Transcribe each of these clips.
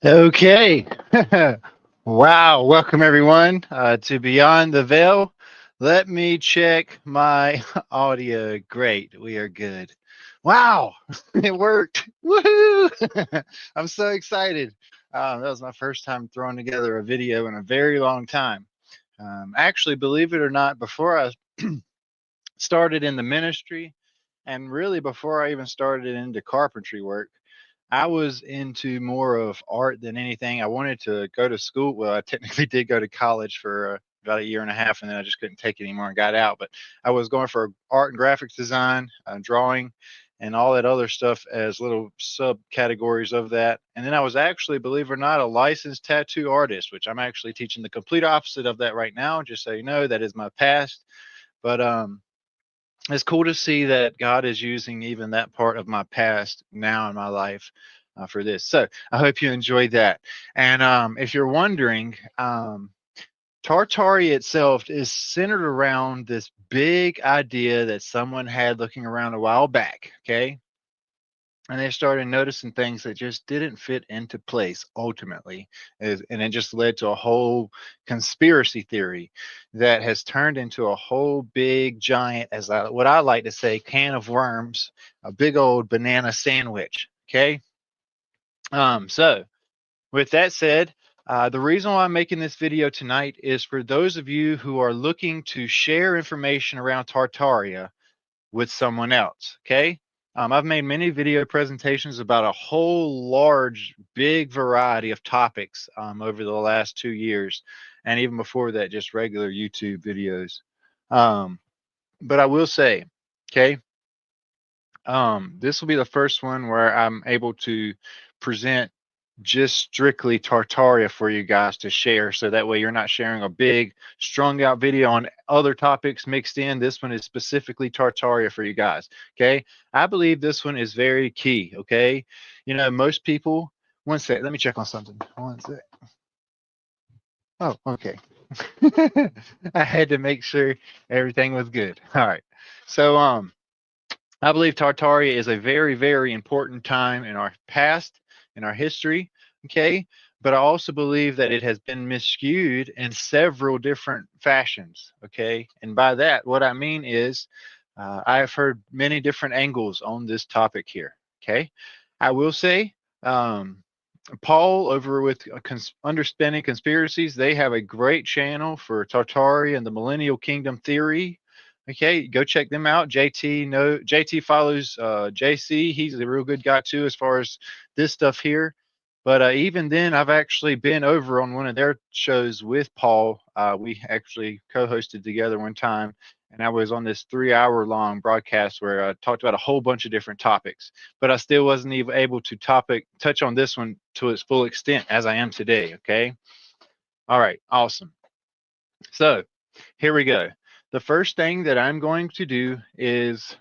Okay. Wow. Welcome everyone to Beyond the Veil. Let me check my audio. Great. We are good. Wow. It worked. Woohoo. I'm so excited. That was my first time throwing together a video in a very long time. Actually, believe it or not, before I started in the ministry and really before I even started into carpentry work, I was into more of art than anything. I wanted to go to school. Well, I technically did go to college for about a year and a half, and then I just couldn't take it anymore and got out. But I was going for art and graphics design, drawing, and all that other stuff as little subcategories of that. And then I was actually, believe it or not, a licensed tattoo artist, which I'm actually teaching the complete opposite of that right now. Just so you know, that is my past. But it's cool to see that God is using even that part of my past now in my life for this. So I hope you enjoyed that. And if you're wondering, Tartaria itself is centered around this big idea that someone had looking around a while back. Okay, and they started noticing things that just didn't fit into place ultimately, and it just led to a whole conspiracy theory that has turned into a whole big giant, what I like to say, can of worms, a big old banana sandwich. Okay. So with that said, the reason why I'm making this video tonight is for those of you who are looking to share information around Tartaria with someone else. Okay. I've made many video presentations about a whole large, big variety of topics over the last 2 years. And even before that, just regular YouTube videos. Um, but I will say, okay, this will be the first one where I'm able to present just strictly Tartaria for you guys to share. So that way you're not sharing a big strung out video on other topics mixed in. This one is specifically Tartaria for you guys. Okay. I believe this one is very key. Okay. You know, most people, one sec, let me check on something. One sec. Oh, okay. I had to make sure everything was good. All right. So, I believe Tartaria is a very, very important time in our past, in our history, okay? But I also believe that it has been miscued in several different fashions, okay? And by that, what I mean is I have heard many different angles on this topic here, okay? I will say, um, Paul over with Understanding Conspiracies, they have a great channel for Tartaria and the Millennial Kingdom Theory. Okay, go check them out. JT follows JC. He's a real good guy too as far as this stuff here. But even then, I've actually been over on one of their shows with Paul. We actually co-hosted together one time, and I was on this 3 hour long broadcast where I talked about a whole bunch of different topics. But I still wasn't even able to touch on this one to its full extent as I am today. Okay. All right. Awesome. So here we go. The first thing that I'm going to do is,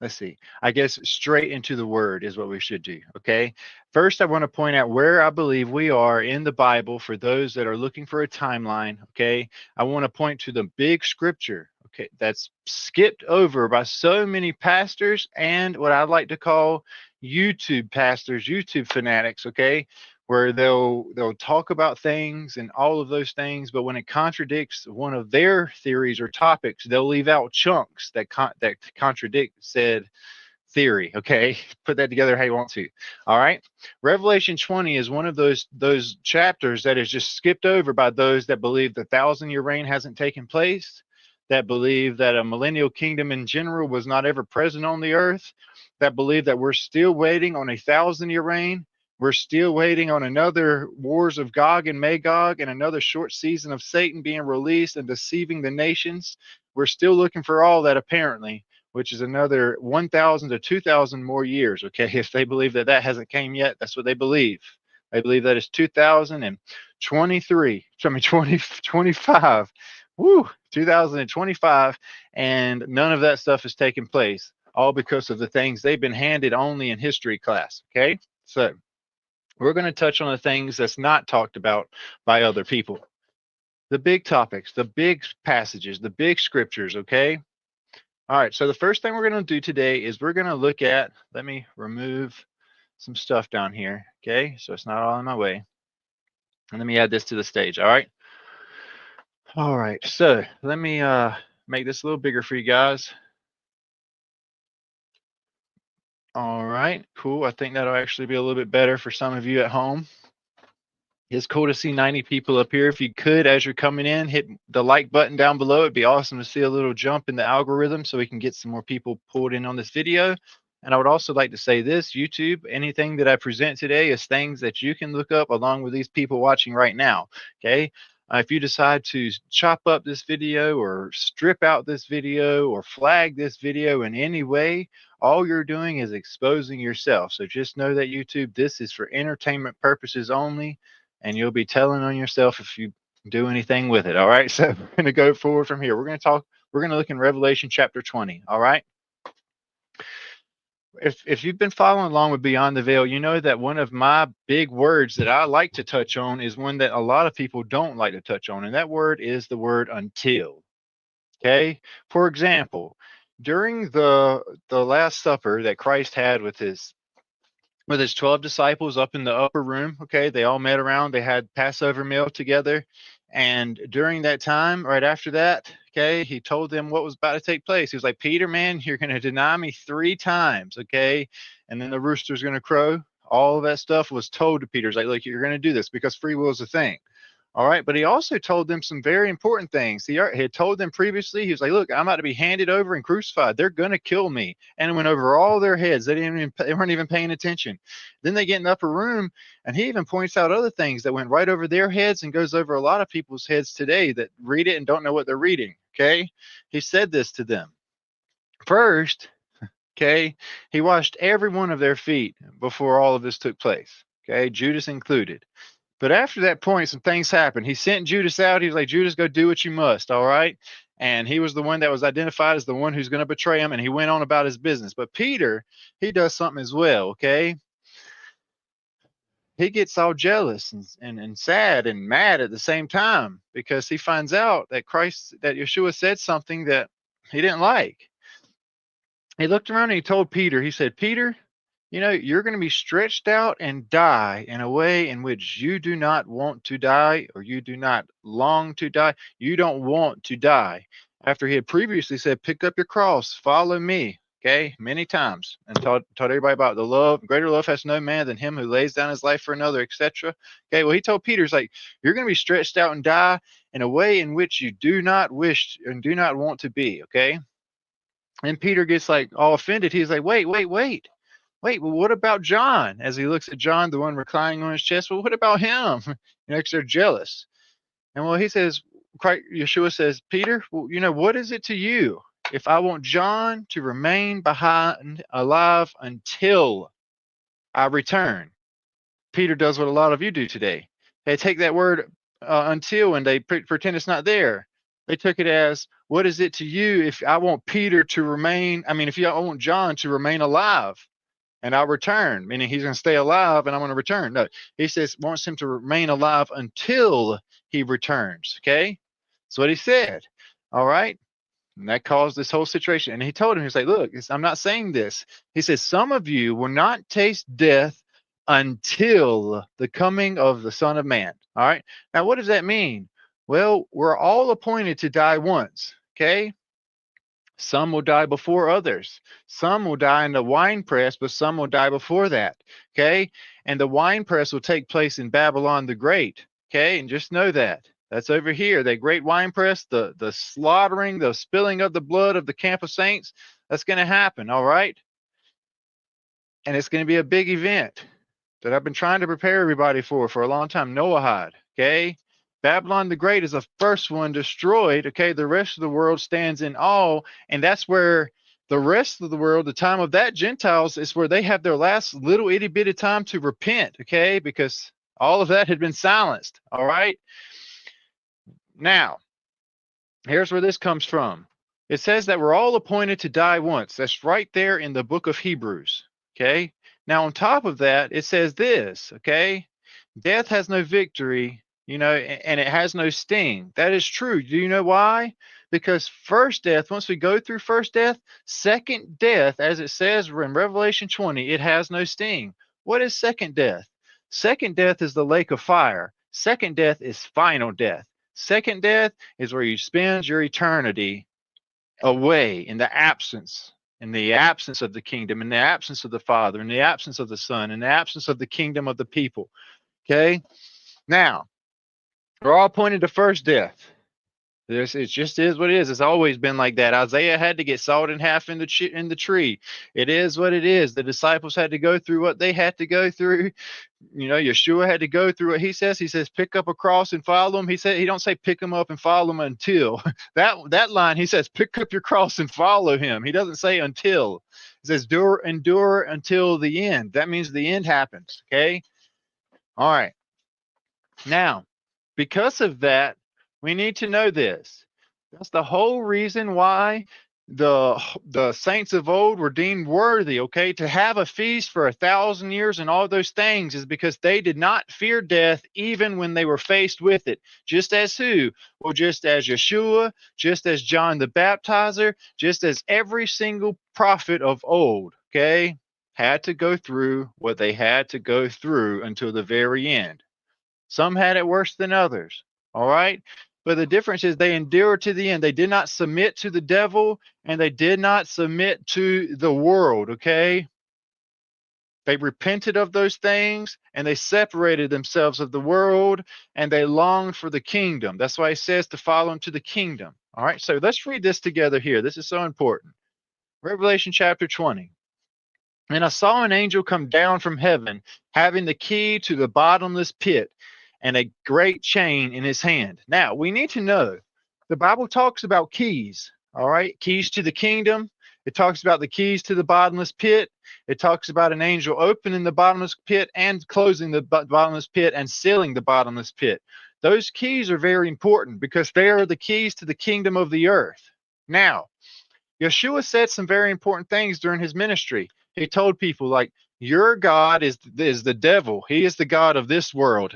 let's see, I guess straight into the word is what we should do. Okay. First, I want to point out where I believe we are in the Bible for those that are looking for a timeline. Okay. I want to point to the big scripture. Okay. That's skipped over by so many pastors and what I like to call YouTube pastors, YouTube fanatics. Okay, where they'll talk about things and all of those things, but when it contradicts one of their theories or topics, they'll leave out chunks that contradict said theory. Okay, put that together how you want to. All right, Revelation 20 is one of those chapters that is just skipped over by those that believe the 1,000-year reign hasn't taken place, that believe that a millennial kingdom in general was not ever present on the earth, that believe that we're still waiting on a 1,000-year reign. We're still waiting on another wars of Gog and Magog and another short season of Satan being released and deceiving the nations. We're still looking for all that, apparently, which is another 1,000 to 2,000 more years. Okay, if they believe that that hasn't came yet, that's what they believe. They believe that it's 2023. I mean, 2025. Woo, 2025, and none of that stuff has taken place, all because of the things they've been handed only in history class. Okay, so we're going to touch on the things that's not talked about by other people. The big topics, the big passages, the big scriptures, okay? All right, so the first thing we're going to do today is we're going to look at, let me remove some stuff down here. Okay, so it's not all in my way. And let me add this to the stage. All right. All right. So let me make this a little bigger for you guys. All right. Cool. I think that'll actually be a little bit better for some of you at home. It's cool to see 90 people up here. If you could, as you're coming in, hit the like button down below. It'd be awesome to see a little jump in the algorithm so we can get some more people pulled in on this video. And I would also like to say this, YouTube, anything that I present today is things that you can look up along with these people watching right now, okay? If you decide to chop up this video or strip out this video or flag this video in any way, all you're doing is exposing yourself. So just know that YouTube, this is for entertainment purposes only, and you'll be telling on yourself if you do anything with it. All right. So we're going to go forward from here. We're going to look in Revelation chapter 20. All right. If you've been following along with Beyond the Veil, you know that one of my big words that I like to touch on is one that a lot of people don't like to touch on. And that word is the word until. Okay. For example, during the Last Supper that Christ had with his 12 disciples up in the upper room. Okay, they all met around, they had Passover meal together, and during that time, right after that, okay, he told them what was about to take place. He was like, Peter, man, you're going to deny me 3 times. Okay, and then the rooster's going to crow. All of that stuff was told to Peter. He's like, look, you're going to do this because free will is a thing. All right, but he also told them some very important things. He had told them previously, he was like, look, I'm about to be handed over and crucified. They're going to kill me. And it went over all their heads. They weren't even paying attention. Then they get in the upper room, and he even points out other things that went right over their heads and goes over a lot of people's heads today that read it and don't know what they're reading. Okay, he said this to them. First, okay, he washed every one of their feet before all of this took place. Okay, Judas included. But after that point, some things happened. He sent Judas out. He was like, Judas, go do what you must. All right. And he was the one that was identified as the one who's going to betray him. And he went on about his business. But Peter, he does something as well. Okay. He gets all jealous and sad and mad at the same time because he finds out that Yeshua said something that he didn't like. He looked around and he told Peter, he said, Peter, you know, you're going to be stretched out and die in a way in which you do not want to die, or you do not long to die. You don't want to die. After he had previously said, pick up your cross, follow me, okay, many times, and taught everybody about the love. Greater love has no man than him who lays down his life for another, etc. Okay, well, he told Peter, he's like, you're going to be stretched out and die in a way in which you do not wish and do not want to be, okay? And Peter gets like all offended. He's like, wait, well, what about John? As he looks at John, the one reclining on his chest, well, what about him? Because they're jealous. And well, he says, Yeshua says, Peter, well, you know, what is it to you if I want John to remain behind alive until I return? Peter does what a lot of you do today. They take that word until and they pretend it's not there. They took it as, what is it to you if I want Peter to remain, if I want John to remain alive and I'll return, meaning he's going to stay alive and I'm going to return. No, he says wants him to remain alive until he returns. Okay. That's what he said. All right. And that caused this whole situation. And he told him, he's like, look, I'm not saying this. He says, some of you will not taste death until the coming of the Son of Man. All right. Now, what does that mean? Well, we're all appointed to die once. Okay. Some will die before others. Some will die in the wine press, but some will die before that. Okay. And the wine press will take place in Babylon the Great. Okay. And just know that. That's over here. The great wine press, the slaughtering, the spilling of the blood of the camp of saints. That's going to happen. All right. And it's going to be a big event that I've been trying to prepare everybody for a long time. Noahide. Okay. Babylon the Great is the first one destroyed. Okay, the rest of the world stands in awe, and that's where the rest of the world, the time of that Gentiles, is where they have their last little itty bitty time to repent. Okay, because all of that had been silenced. All right. Now, here's where this comes from. It says that we're all appointed to die once. That's right there in the book of Hebrews. Okay. Now, on top of that, it says this. Okay, death has no victory. And it has no sting. That is true. Do you know why? Because first death, once we go through first death, second death, as it says in Revelation 20, it has no sting. What is second death? Second death is the lake of fire. Second death is final death. Second death is where you spend your eternity away in the absence of the kingdom, in the absence of the Father, in the absence of the Son, in the absence of the kingdom of the people. Okay? Now, we're all pointed to first death. It just is what it is. It's always been like that. Isaiah had to get sawed in half in the tree. It is what it is. The disciples had to go through what they had to go through. You know, Yeshua had to go through what he says. He says, pick up a cross and follow him. He don't say pick him up and follow him until. That line, he says, pick up your cross and follow him. He doesn't say until. He says, endure until the end. That means the end happens. Okay. All right. Now, because of that, we need to know this. That's the whole reason why the saints of old were deemed worthy, okay, to have a feast for 1,000 years and all those things is because they did not fear death even when they were faced with it. Just as who? Well, just as Yeshua, just as John the Baptizer, just as every single prophet of old, okay, had to go through what they had to go through until the very end. Some had it worse than others. All right. But the difference is they endured to the end. They did not submit to the devil and they did not submit to the world. Okay. They repented of those things and they separated themselves of the world and they longed for the kingdom. That's why he says to follow him to the kingdom. All right. So let's read this together here. This is so important. Revelation chapter 20. And I saw an angel come down from heaven, having the key to the bottomless pit and a great chain in his hand. Now, we need to know the Bible talks about keys, all right? Keys to the kingdom. It talks about the keys to the bottomless pit. It talks about an angel opening the bottomless pit and closing the bottomless pit and sealing the bottomless pit. Those keys are very important because they are the keys to the kingdom of the earth. Now, Yeshua said some very important things during his ministry. He told people like, your God is the devil. He is the God of this world,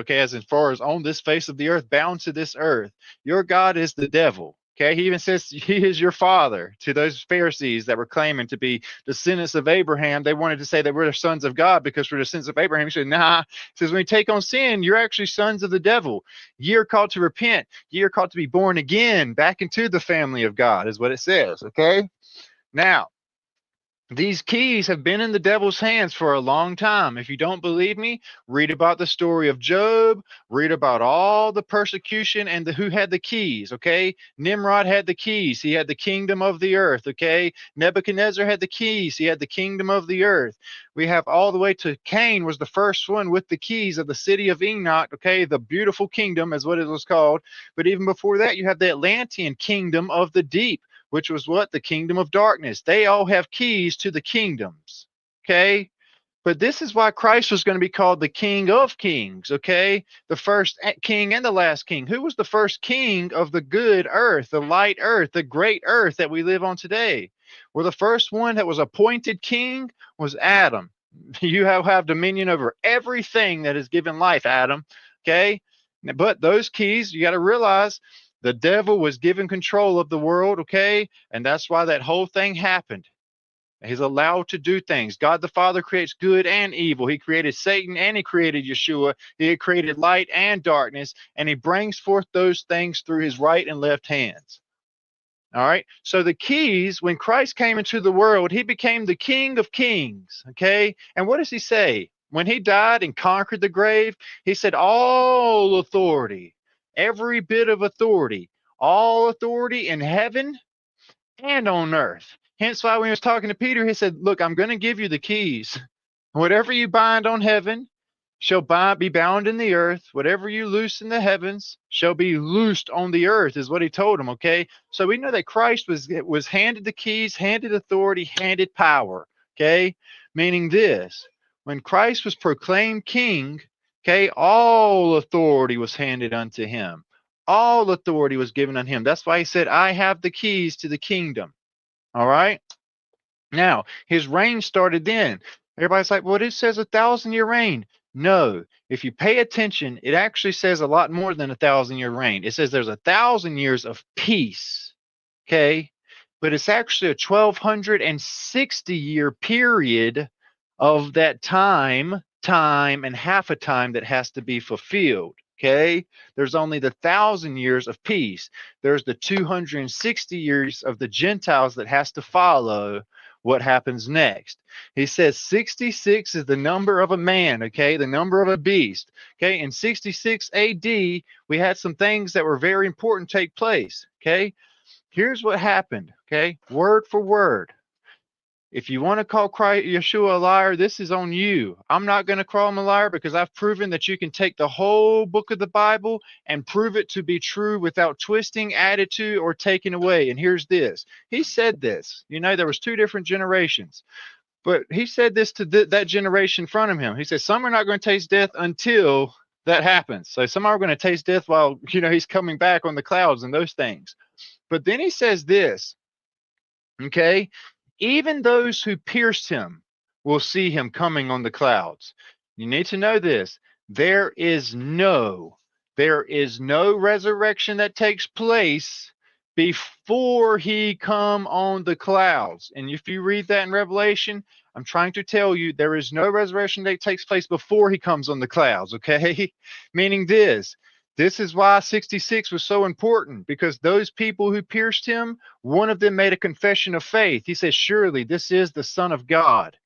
okay, as far as on this face of the earth, bound to this earth. Your God is the devil. Okay, he even says he is your father to those Pharisees that were claiming to be descendants of Abraham. They wanted to say that we're the sons of God because we're descendants of Abraham. He said, nah. He says, when you take on sin, you're actually sons of the devil. Ye are called to repent. Ye are called to be born again back into the family of God, is what it says. Okay, now, these keys have been in the devil's hands for a long time. If you don't believe me, read about the story of Job, read about all the persecution and who had the keys, okay? Nimrod had the keys. He had the kingdom of the earth, okay? Nebuchadnezzar had the keys. He had the kingdom of the earth. We have all the way to Cain was the first one with the keys of the city of Enoch, okay? The beautiful kingdom is what it was called. But even before that, you have the Atlantean kingdom of the deep, which was what? The kingdom of darkness. They all have keys to the kingdoms. Okay. But this is why Christ was going to be called the King of Kings. Okay. The first king and the last king. Who was the first king of the good earth, the light earth, the great earth that we live on today? Well, the first one that was appointed king was Adam. You have dominion over everything that is given life, Adam. Okay. But those keys, you got to realize, the devil was given control of the world, okay? And that's why that whole thing happened. He's allowed to do things. God the Father creates good and evil. He created Satan and he created Yeshua. He created light and darkness, and he brings forth those things through his right and left hands. All right. So the keys, when Christ came into the world, he became the King of Kings, okay? And what does he say? When he died and conquered the grave, he said, all authority, every bit of authority, all authority in heaven and on earth. Hence why when he was talking to Peter, he said, look, I'm going to give you the keys. Whatever you bind on heaven shall be bound in the earth. Whatever you loose in the heavens shall be loosed on the earth, is what he told him, okay? So we know that Christ was handed the keys, handed authority, handed power, okay? Meaning this, when Christ was proclaimed king, okay, all authority was handed unto him. All authority was given unto him. That's why he said, I have the keys to the kingdom. All right? Now, his reign started then. Everybody's like, well, it says 1,000-year reign. No, if you pay attention, it actually says a lot more than 1,000-year reign. It says there's 1,000 years of peace, okay? But it's actually a 1,260-year period of that time, and half a time that has to be fulfilled. Okay, there's only the 1,000 years of peace. There's the 260 years of the Gentiles that has to follow what happens next. He says 66 is the number of a man, okay, the number of a beast. Okay, in 66 AD, we had some things that were very important take place. Okay, here's what happened. Okay, word for word. If you want to call Christ, Yeshua a liar, this is on you. I'm not going to call him a liar because I've proven that you can take the whole book of the Bible and prove it to be true without twisting, added to, or taking away. And here's this. He said this. You know, there was two different generations. But he said this to that generation in front of him. He said, some are not going to taste death until that happens. So some are going to taste death while, he's coming back on the clouds and those things. But then he says this, okay? Even those who pierced him will see him coming on the clouds. You need to know this. There is no resurrection that takes place before he come on the clouds. And if you read that in Revelation, I'm trying to tell you there is no resurrection that takes place before he comes on the clouds, okay? Meaning this is why 66 was so important, because those people who pierced him, one of them made a confession of faith. He says, surely this is the Son of God.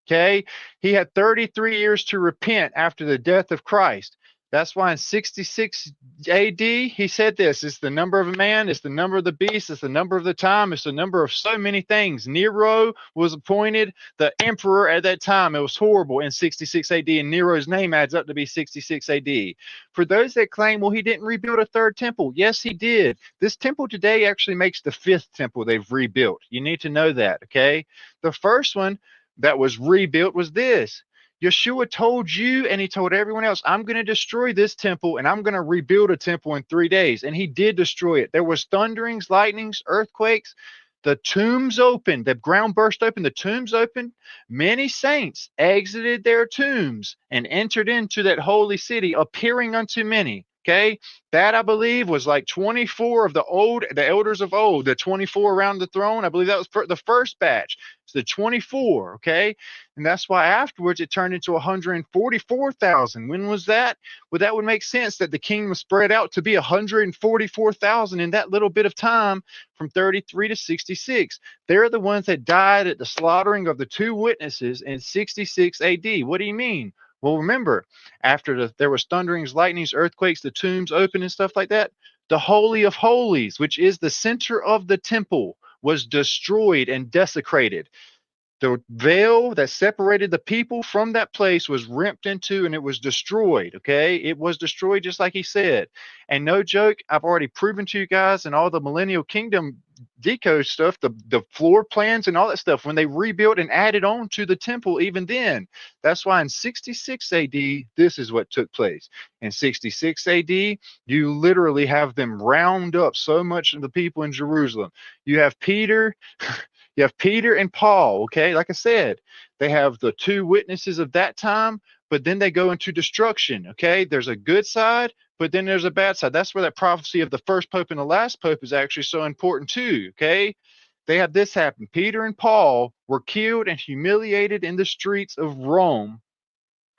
Okay. He had 33 years to repent after the death of Christ. That's why in 66 AD, he said this, it's the number of a man, it's the number of the beast, it's the number of the time, it's the number of so many things. Nero was appointed the emperor at that time. It was horrible in 66 AD, and Nero's name adds up to be 66 AD. For those that claim, well, he didn't rebuild a third temple. Yes, he did. This temple today actually makes the fifth temple they've rebuilt. You need to know that, okay? The first one that was rebuilt was this. Yeshua told you and he told everyone else, I'm going to destroy this temple and I'm going to rebuild a temple in 3 days. And he did destroy it. There was thunderings, lightnings, earthquakes. The tombs opened. The ground burst open. The tombs opened. Many saints exited their tombs and entered into that holy city, appearing unto many. Okay, that I believe was like 24 of the elders of old, the 24 around the throne. I believe that was the first batch. It's the 24, okay? And that's why afterwards it turned into 144,000. When was that? Well, that would make sense that the kingdom spread out to be 144,000 in that little bit of time from 33 to 66. They're the ones that died at the slaughtering of the two witnesses in 66 AD. What do you mean? Well, remember, after there was thunderings, lightnings, earthquakes, the tombs open and stuff like that, the Holy of Holies, which is the center of the temple, was destroyed and desecrated. The veil that separated the people from that place was ripped into and it was destroyed, okay? It was destroyed just like he said. And no joke, I've already proven to you guys and all the Millennial Kingdom decode stuff, the floor plans and all that stuff, when they rebuilt and added on to the temple even then. That's why in 66 AD, this is what took place. In 66 AD, you literally have them round up so much of the people in Jerusalem. You have Peter... You have Peter and Paul, okay? Like I said, they have the two witnesses of that time, but then they go into destruction, okay? There's a good side, but then there's a bad side. That's where that prophecy of the first pope and the last pope is actually so important too, okay? They had this happen. Peter and Paul were killed and humiliated in the streets of Rome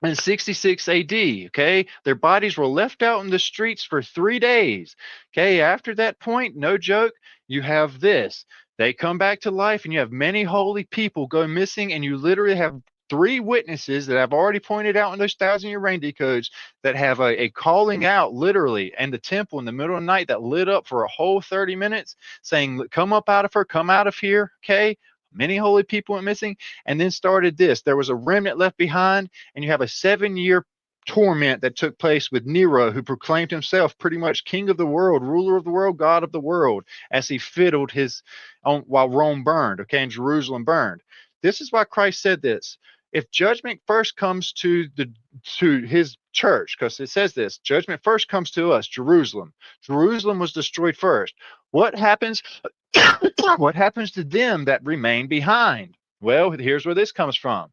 in 66 AD, okay? Their bodies were left out in the streets for 3 days, okay? After that point, no joke, you have this. They come back to life and you have many holy people go missing, and you literally have 3 witnesses that I've already pointed out in those 1,000-year reign decodes that have a calling out literally in the temple in the middle of the night that lit up for a whole 30 minutes saying, come up out of her, come out of here, okay? Many holy people went missing, and then started this. There was a remnant left behind, and you have a 7-year torment that took place with Nero, who proclaimed himself pretty much king of the world, ruler of the world, God of the world, as he fiddled his own while Rome burned, okay, and Jerusalem burned. This is why Christ said this. If judgment first comes to his church, because it says this, judgment first comes to us, Jerusalem. Jerusalem was destroyed first. What happens? What happens to them that remain behind? Well, here's where this comes from.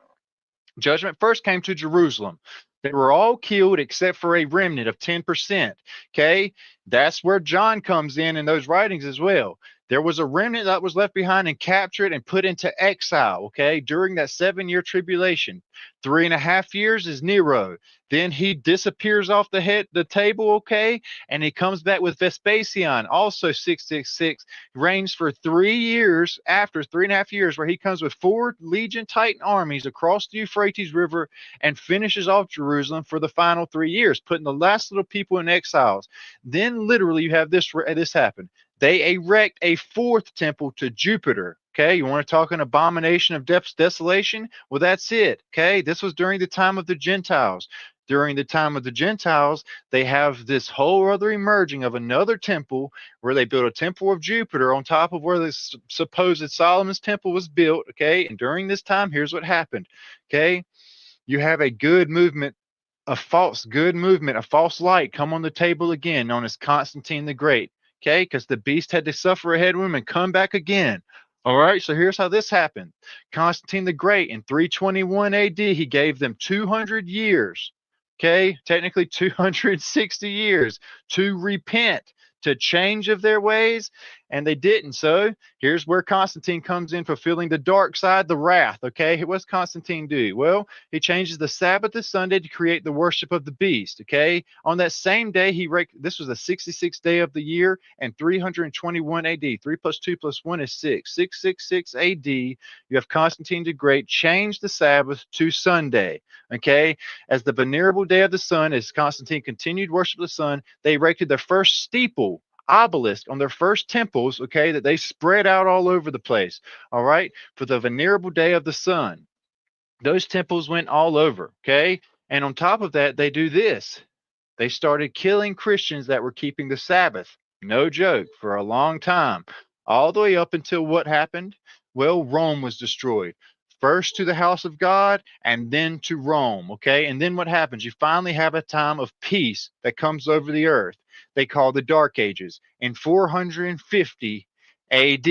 Judgment first came to Jerusalem. They were all killed except for a remnant of 10%. Okay. That's where John comes in those writings as well. There was a remnant that was left behind and captured and put into exile, okay, during that 7 year tribulation. 3.5 years is Nero. Then he disappears off the table, okay, and he comes back with Vespasian, also 666, reigns for 3 years after 3.5 years, where he comes with 4 legion Titan armies across the Euphrates River and finishes off Jerusalem for the final 3 years, putting the last little people in exiles. Then literally you have this happen. They erect a fourth temple to Jupiter. Okay, you want to talk an abomination of desolation? Well, that's it. Okay, this was during the time of the Gentiles. During the time of the Gentiles, they have this whole other emerging of another temple where they built a temple of Jupiter on top of where the supposed Solomon's temple was built. Okay, and during this time, here's what happened. Okay, you have a good movement, a false good movement, a false light come on the table again, known as Constantine the Great. Okay, because the beast had to suffer a head wound and come back again. All right, so here's how this happened. Constantine the Great in 321 AD, he gave them 200 years, okay, technically 260 years to repent, to change of their ways, and they didn't. So here's where Constantine comes in, fulfilling the dark side, the wrath. Okay, what's Constantine do? Well, he changes the Sabbath to Sunday to create the worship of the beast. Okay, on that same day, this was the 66th day of the year and 321 AD. 3 plus 2 plus 1 is 6. 666 AD. You have Constantine the Great change the Sabbath to Sunday. Okay, as the venerable day of the sun, as Constantine continued worship of the sun, they erected their first steeple obelisk on their first temples, okay, that they spread out all over the place, all right, for the venerable day of the sun. Those temples went all over, okay, and on top of that, they do this. They started killing Christians that were keeping the Sabbath. No joke, for a long time, all the way up until what happened? Well, Rome was destroyed. First to the house of God and then to Rome, okay? And then what happens? You finally have a time of peace that comes over the earth. They call the Dark Ages in 450 AD.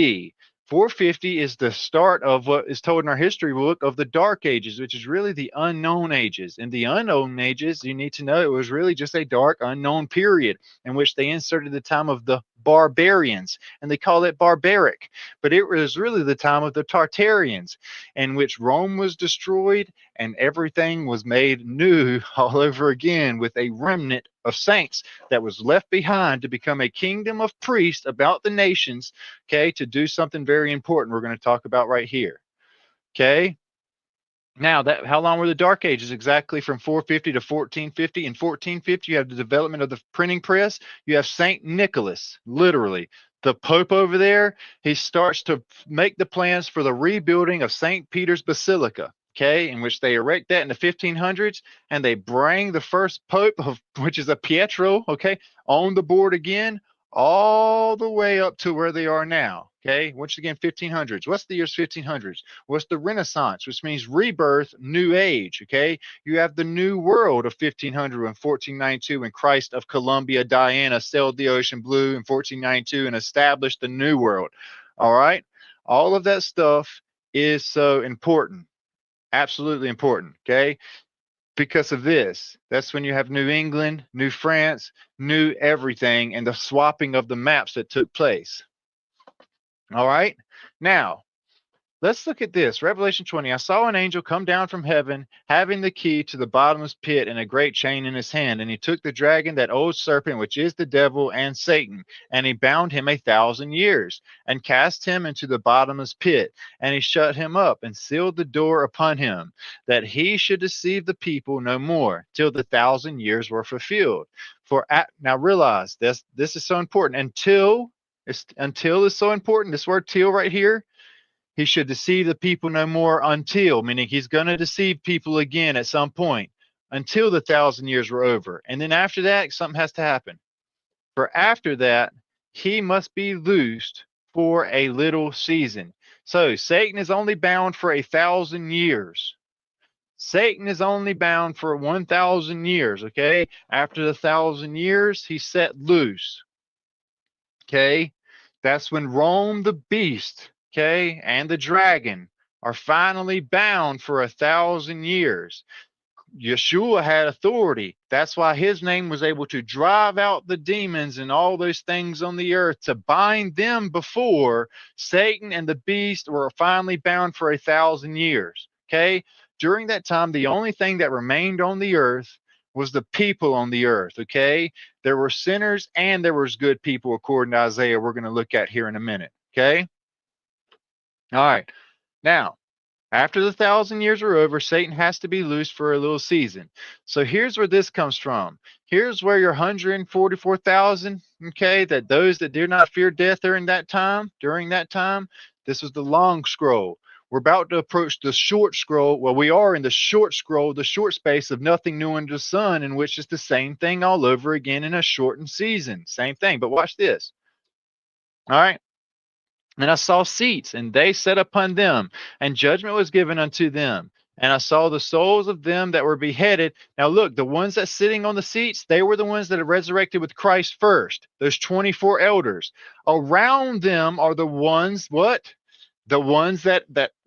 450 is the start of what is told in our history book of the Dark Ages, which is really the unknown ages. In the unknown ages, you need to know it was really just a dark, unknown period in which they inserted the time of the barbarians, and they call it barbaric. But it was really the time of the Tartarians, in which Rome was destroyed and everything was made new all over again with a remnant of saints that was left behind to become a kingdom of priests about the nations, okay, to do something very important we're going to talk about right here. Okay. Now, that how long were the Dark Ages? Exactly from 450 to 1450. In 1450, you have the development of the printing press. You have Saint Nicholas, literally. The Pope over there, he starts to make the plans for the rebuilding of St. Peter's Basilica, okay, in which they erect that in the 1500s, and they bring the first Pope, which is a Pietro, okay, on the board again, all the way up to where they are now. Okay, once again, 1500s. What's the year's 1500s? What's the Renaissance, which means rebirth, new age. Okay, you have the New World of 1500 and 1492 when Christ of Columbia, Diana sailed the ocean blue in 1492 and established the New World. All right, all of that stuff is so important, absolutely important. Okay, because of this. That's when you have New England, New France, new everything, and the swapping of the maps that took place. All right. Now, let's look at this. Revelation 20. I saw an angel come down from heaven, having the key to the bottomless pit and a great chain in his hand. And he took the dragon, that old serpent, which is the devil and Satan, and he bound him 1,000 years, and cast him into the bottomless pit. And he shut him up and sealed the door upon him, that he should deceive the people no more, till the 1,000 years were fulfilled. Now realize this is so important. Until is so important. This word till right here, he should deceive the people no more until, meaning he's going to deceive people again at some point until the 1,000 years were over. And then after that, something has to happen. For after that, he must be loosed for a little season. So Satan is only bound for 1,000 years. Satan is only bound for 1,000 years. Okay. After the 1,000 years, he's set loose. Okay. That's when Rome, the beast, okay, and the dragon are finally bound for 1,000 years. Yeshua had authority. That's why his name was able to drive out the demons and all those things on the earth, to bind them before Satan and the beast were finally bound for 1,000 years. Okay. During that time, the only thing that remained on the earth was the people on the earth. Okay. There were sinners and there was good people, according to Isaiah. We're going to look at here in a minute. Okay. All right. Now, after the 1,000 years are over, Satan has to be loosed for a little season. So here's where this comes from. Here's where your 144,000, okay, that those that did not fear death during that time, this was the long scroll. We're about to approach the short scroll. Well, we are in the short scroll, the short space of nothing new under the sun, in which is the same thing all over again in a shortened season. Same thing. But watch this. All right. And I saw seats, and they sat upon them, and judgment was given unto them. And I saw the souls of them that were beheaded. Now, look, the ones that sitting on the seats, they were the ones that are resurrected with Christ first. Those 24 elders. Around them are the ones, what? The ones that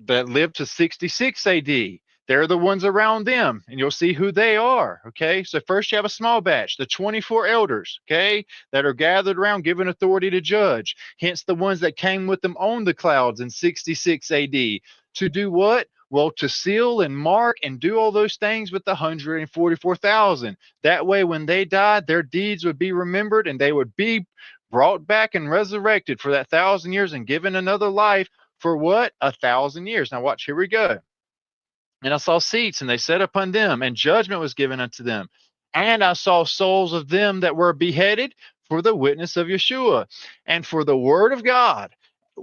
lived to 66 AD. They're the ones around them, and you'll see who they are. Okay, so first you have a small batch, the 24 elders, okay, that are gathered around, given authority to judge. Hence the ones that came with them on the clouds in 66 AD. To do what? Well, to seal and mark and do all those things with the 144,000. That way, when they died, their deeds would be remembered and they would be brought back and resurrected for that 1,000 years and given another life for what? 1,000 years. Now watch, here we go. And I saw seats, and they sat upon them, and judgment was given unto them. And I saw souls of them that were beheaded for the witness of Yeshua, and for the word of God,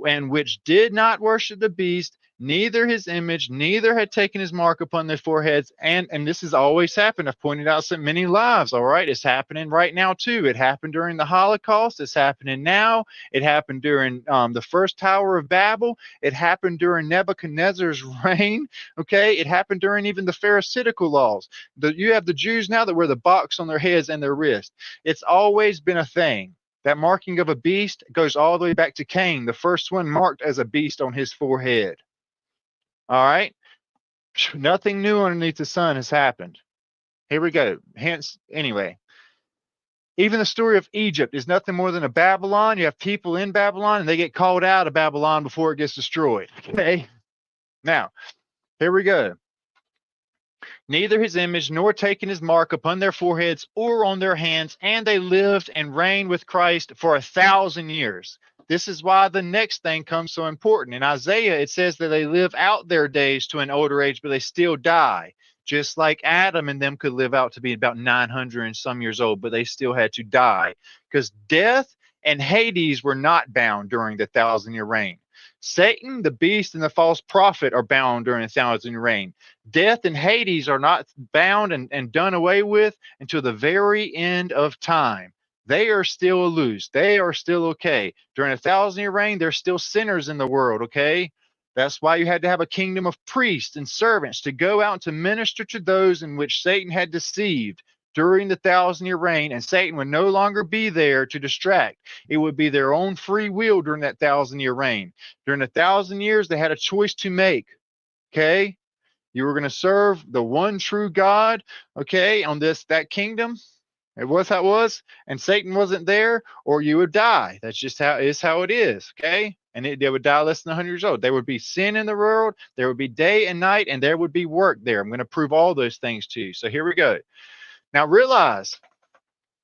and which did not worship the beast, neither his image, neither had taken his mark upon their foreheads. And this has always happened. I've pointed out so many lives. All right, it's happening right now too. It happened during the Holocaust. It's happening now. It happened during the first Tower of Babel. It happened during Nebuchadnezzar's reign. Okay, it happened during even the Pharisaical laws. You have the Jews now that wear the box on their heads and their wrists. It's always been a thing. That marking of a beast goes all the way back to Cain, the first one marked as a beast on his forehead. All right. Nothing new underneath the sun has happened. Here we go. Hence, anyway, even the story of Egypt is nothing more than a Babylon. You have people in Babylon and they get called out of Babylon before it gets destroyed. Okay. Now, here we go. Neither his image nor taken his mark upon their foreheads or on their hands, and they lived and reigned with Christ for 1,000 years. This is why the next thing comes so important. In Isaiah, it says that they live out their days to an older age, but they still die. Just like Adam and them could live out to be about 900 and some years old, but they still had to die. Because death and Hades were not bound during the 1,000-year reign. Satan, the beast, and the false prophet are bound during the 1,000-year reign. Death and Hades are not bound and done away with until the very end of time. They are still loose. They are still okay. During a 1,000-year reign, there's still sinners in the world, okay? That's why you had to have a kingdom of priests and servants to go out to minister to those in which Satan had deceived during the 1,000-year reign, and Satan would no longer be there to distract. It would be their own free will during that 1,000-year reign. During 1,000 years, they had a choice to make, okay? You were going to serve the one true God, okay, on that kingdom. It was how it was, and Satan wasn't there, or you would die. That's just how it is, okay? And they would die less than 100 years old. There would be sin in the world, there would be day and night, and there would be work there. I'm going to prove all those things to you. So here we go. Now realize,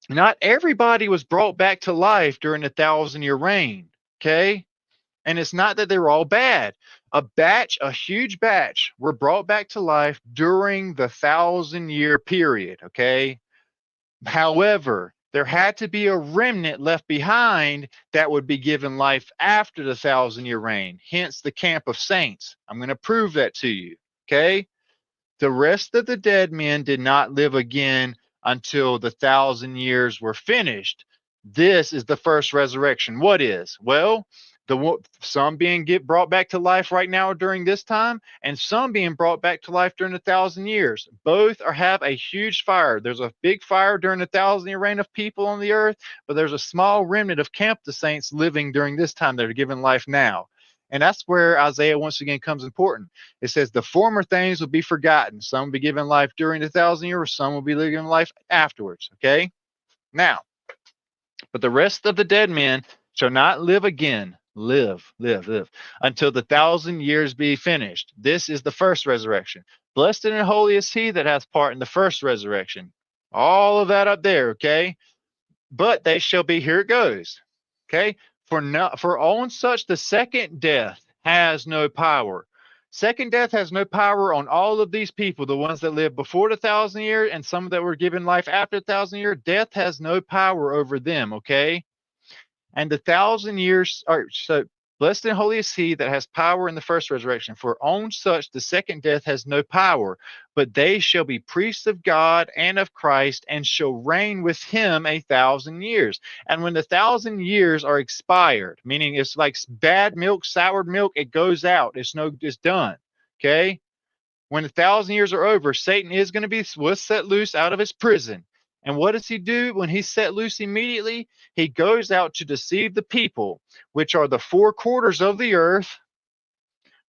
not everybody was brought back to life during the 1,000-year reign, okay? And it's not that they were all bad. A huge batch, were brought back to life during the 1,000-year period, okay? However, there had to be a remnant left behind that would be given life after the 1,000-year reign, hence the camp of saints. I'm going to prove that to you, okay? The rest of the dead men did not live again until the 1,000 years were finished. This is the first resurrection. What is? Well, some being brought back to life right now during this time, and some being brought back to life during 1,000 years. Both have a huge fire. There's a big fire during the 1,000-year reign of people on the earth, but there's a small remnant of camp the saints living during this time that are given life now. And that's where Isaiah once again comes important. It says the former things will be forgotten. Some will be given life during the 1,000 years, some will be given life afterwards. Okay. Now, but the rest of the dead men shall not live again. Live until the 1,000 years be finished. This is the first resurrection. Blessed and holy is he that hath part in the first resurrection. All of that up there, okay? But they shall be, here it goes. Okay. For on such the second death has no power. Second death has no power on all of these people, the ones that lived before the 1,000 years and some that were given life after the 1,000 years. Death has no power over them. Okay. And the 1,000 years are so blessed and holy is he that has power in the first resurrection. For on such the second death has no power, but they shall be priests of God and of Christ, and shall reign with him 1,000 years. And when the 1,000 years are expired, meaning it's like bad milk, soured milk, it goes out. It's done. Okay. When the 1,000 years are over, Satan is going to was set loose out of his prison. And what does he do when he's set loose immediately? He goes out to deceive the people, which are the four quarters of the earth,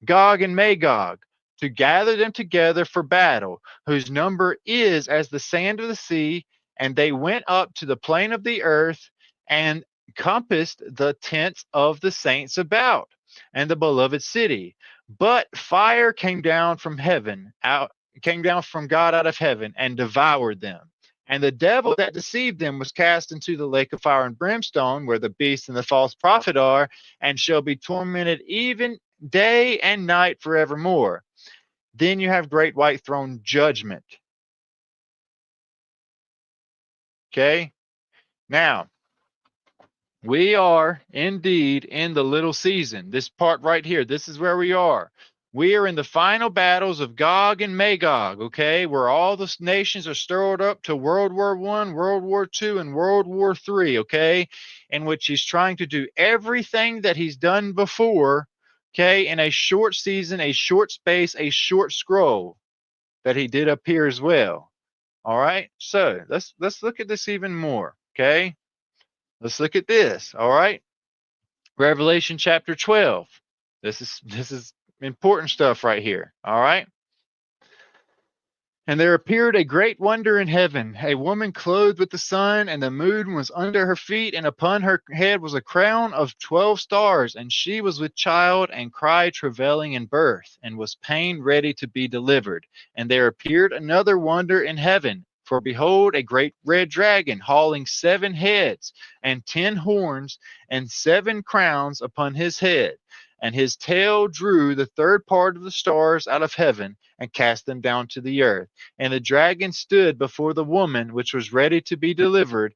Gog and Magog, to gather them together for battle, whose number is as the sand of the sea. And they went up to the plain of the earth and compassed the tents of the saints about, and the beloved city. But fire came down from God out of heaven and devoured them. And the devil that deceived them was cast into the lake of fire and brimstone, where the beast and the false prophet are, and shall be tormented even day and night forevermore. Then you have great white throne judgment. Okay? Now, we are indeed in the little season. This part right here, this is where we are. We are in the final battles of Gog and Magog, okay, where all the nations are stirred up to World War I, World War II, and World War III, okay, in which he's trying to do everything that he's done before, okay, in a short season, a short space, a short scroll that he did up here as well. All right, so let's look at this even more, okay. Let's look at this. All right. Revelation chapter 12. This is important stuff right here. All right. And there appeared a great wonder in heaven, a woman clothed with the sun, and the moon was under her feet, and upon her head was a crown of 12 stars. And she was with child, and cried, travailing in birth, and was pain ready to be delivered. And there appeared another wonder in heaven. For behold, a great red dragon, hauling 7 heads, and 10 horns, and 7 crowns upon his head. And his tail drew the third part of the stars out of heaven, and cast them down to the earth. And the dragon stood before the woman, which was ready to be delivered,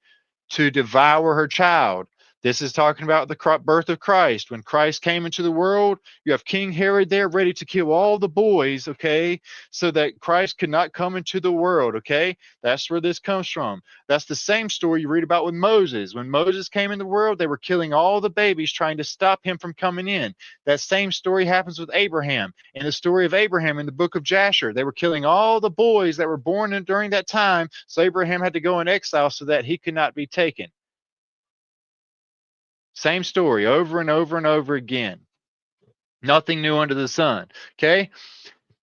to devour her child. This is talking about the birth of Christ. When Christ came into the world, you have King Herod there ready to kill all the boys, okay, so that Christ could not come into the world, okay? That's where this comes from. That's the same story you read about with Moses. When Moses came in the world, they were killing all the babies, trying to stop him from coming in. That same story happens with Abraham. In the story of Abraham in the book of Jasher, they were killing all the boys that were born during that time, so Abraham had to go in exile so that he could not be taken. Same story over and over and over again. Nothing new under the sun. Okay.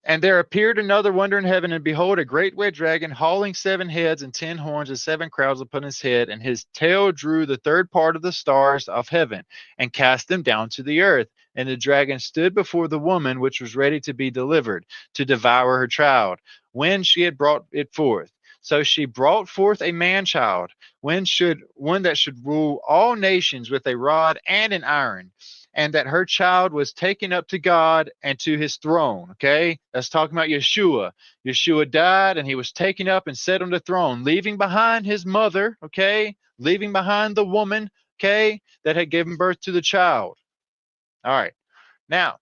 And there appeared another wonder in heaven, and behold, a great red dragon, hauling 7 heads and 10 horns and 7 crowns upon his head, and his tail drew the third part of the stars of heaven, and cast them down to the earth. And the dragon stood before the woman, which was ready to be delivered, to devour her child, when she had brought it forth. So she brought forth a man child, one that should rule all nations with a rod and an iron, and that her child was taken up to God and to his throne. Okay, that's talking about Yeshua. Yeshua died, and he was taken up and set on the throne, leaving behind his mother, okay, leaving behind the woman, okay, that had given birth to the child. All right, now,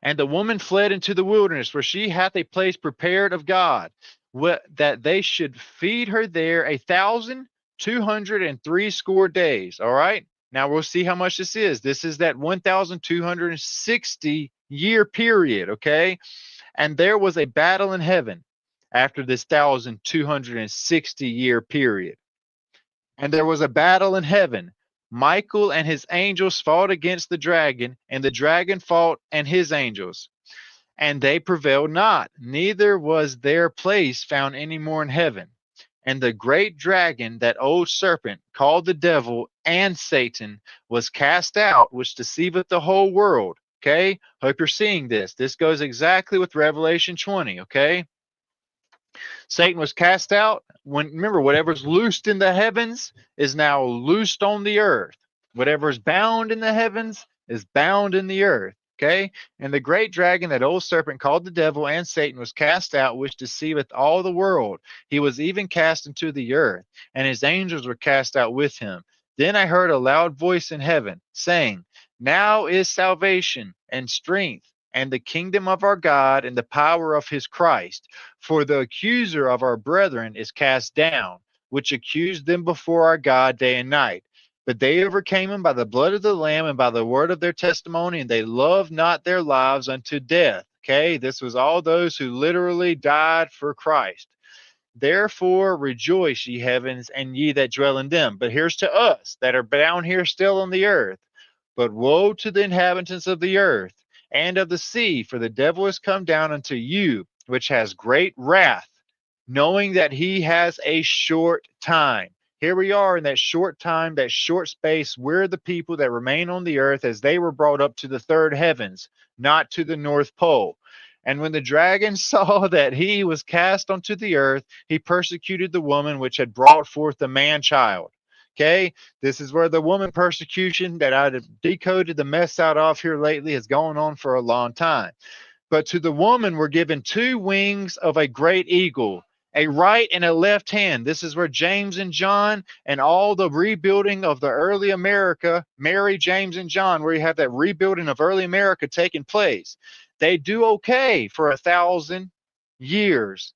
and the woman fled into the wilderness, where she hath a place prepared of God, that they should feed her there 1,260 days. All right. Now we'll see how much this is. This is that 1,260 year period. Okay. And there was a battle in heaven after this 1,260 year period. And there was a battle in heaven. Michael and his angels fought against the dragon, and the dragon fought and his angels, and they prevailed not, neither was their place found any more in heaven. And the great dragon, that old serpent, called the devil and Satan, was cast out, which deceiveth the whole world. Okay? Hope you're seeing this. This goes exactly with Revelation 20. Okay? Satan was cast out. Remember, whatever's loosed in the heavens is now loosed on the earth. Whatever's bound in the heavens is bound in the earth. Okay? And the great dragon, that old serpent called the devil and Satan, was cast out, which deceiveth all the world. He was even cast into the earth, and his angels were cast out with him. Then I heard a loud voice in heaven, saying, Now is salvation and strength and the kingdom of our God and the power of his Christ. For the accuser of our brethren is cast down, which accused them before our God day and night. But they overcame him by the blood of the Lamb and by the word of their testimony, and they loved not their lives unto death. Okay, this was all those who literally died for Christ. Therefore rejoice, ye heavens, and ye that dwell in them. But here's to us that are down here still on the earth. But woe to the inhabitants of the earth and of the sea, for the devil is come down unto you, which has great wrath, knowing that he has a short time. Here we are in that short time, that short space. We're the people that remain on the earth as they were brought up to the third heavens, not to the North Pole. And when the dragon saw that he was cast onto the earth, he persecuted the woman which had brought forth the man child. Okay, this is where the woman persecution that I decoded the mess out of here lately has gone on for a long time. But to the woman were given two wings of a great eagle, a right and a left hand. This is where James and John and all the rebuilding of the early America, Mary, James, and John, where you have that rebuilding of early America taking place. They do okay for 1,000 years,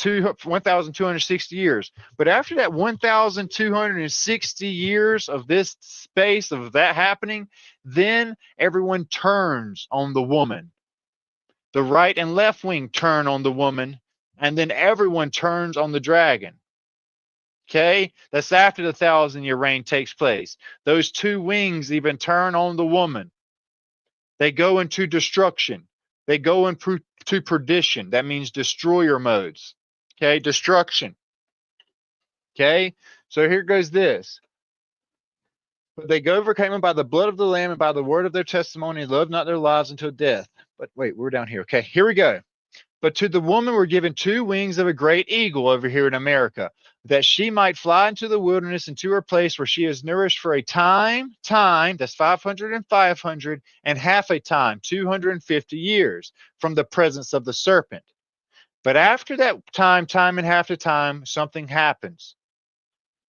1,260 years. But after that 1,260 years of this space of that happening, then everyone turns on the woman. The right and left wing turn on the woman, and then everyone turns on the dragon. Okay? That's after the 1,000-year reign takes place. Those two wings even turn on the woman. They go into destruction. They go into perdition. That means destroyer modes. Okay? Destruction. Okay? So here goes this. But they overcame him by the blood of the Lamb and by the word of their testimony, and loved not their lives until death. But wait, we're down here. Okay, here we go. But to the woman were given two wings of a great eagle over here in America, that she might fly into the wilderness, into her place where she is nourished for a time, that's 500 and 500, and half a time, 250 years, from the presence of the serpent. But after that time and half a time, something happens.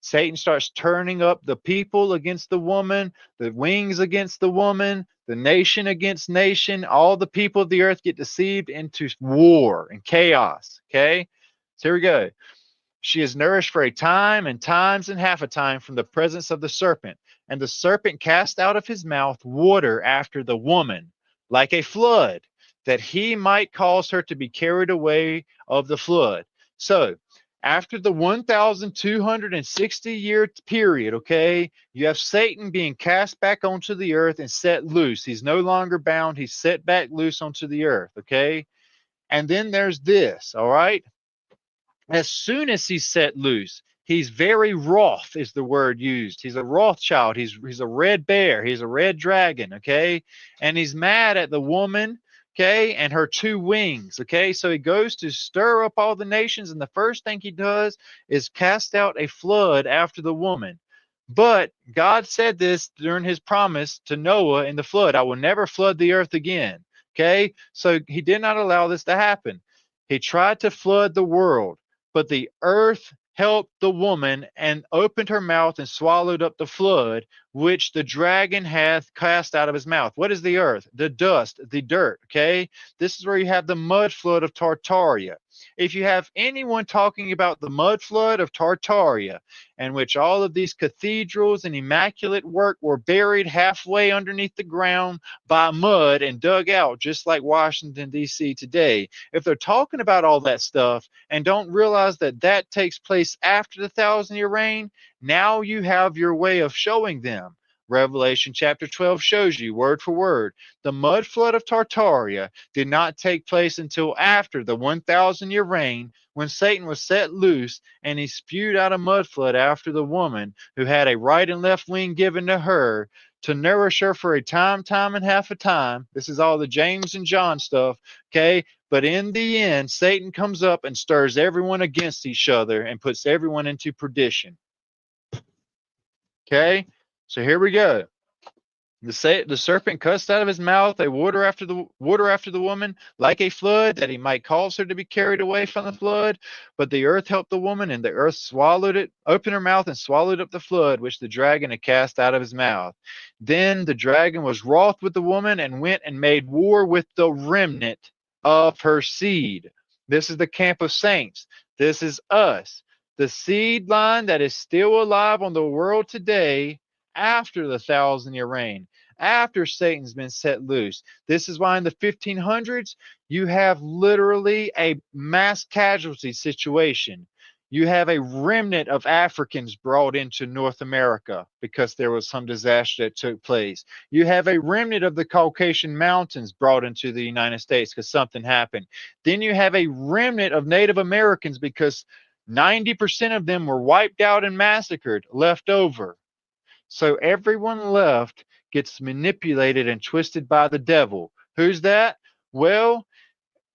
Satan starts turning up the people against the woman, the wings against the woman, the nation against nation. All the people of the earth get deceived into war and chaos. Okay? So here we go. She is nourished for a time and times and half a time from the presence of the serpent. And the serpent cast out of his mouth water after the woman, like a flood, that he might cause her to be carried away of the flood. So, after the 1,260 year period, okay, you have Satan being cast back onto the earth and set loose. He's no longer bound. He's set back loose onto the earth, okay? And then there's this, all right? As soon as he's set loose, he's very wroth is the word used. He's a Rothschild. He's a red bear. He's a red dragon, okay? And he's mad at the woman, okay, and her two wings, okay? So he goes to stir up all the nations, and the first thing he does is cast out a flood after the woman. But God said this during his promise to Noah in the flood, I will never flood the earth again, okay? So he did not allow this to happen. He tried to flood the world, but the earth helped the woman and opened her mouth and swallowed up the flood, which the dragon hath cast out of his mouth. What is the earth? The dust, the dirt, okay? This is where you have the mud flood of Tartaria. If you have anyone talking about the mud flood of Tartaria, in which all of these cathedrals and immaculate work were buried halfway underneath the ground by mud and dug out, just like Washington, D.C. today, if they're talking about all that stuff and don't realize that that takes place after the 1,000-year reign, now you have your way of showing them. Revelation chapter 12 shows you word for word. The mud flood of Tartaria did not take place until after the 1,000-year reign, when Satan was set loose and he spewed out a mud flood after the woman who had a right and left wing given to her to nourish her for a time, time and half a time. This is all the James and John stuff, okay? But in the end, Satan comes up and stirs everyone against each other and puts everyone into perdition. Okay? So here we go. The serpent cussed out of his mouth a water after the woman, like a flood, that he might cause her to be carried away from the flood. But the earth helped the woman, and the earth swallowed it, opened her mouth and swallowed up the flood, which the dragon had cast out of his mouth. Then the dragon was wroth with the woman, and went and made war with the remnant of her seed. This is the camp of saints. This is us. The seed line that is still alive on the world today after the 1,000-year reign, after Satan's been set loose. This is why in the 1500s, you have literally a mass casualty situation. You have a remnant of Africans brought into North America because there was some disaster that took place. You have a remnant of the Caucasian Mountains brought into the United States because something happened. Then you have a remnant of Native Americans because 90% of them were wiped out and massacred, left over. So everyone left gets manipulated and twisted by the devil. Who's that? Well,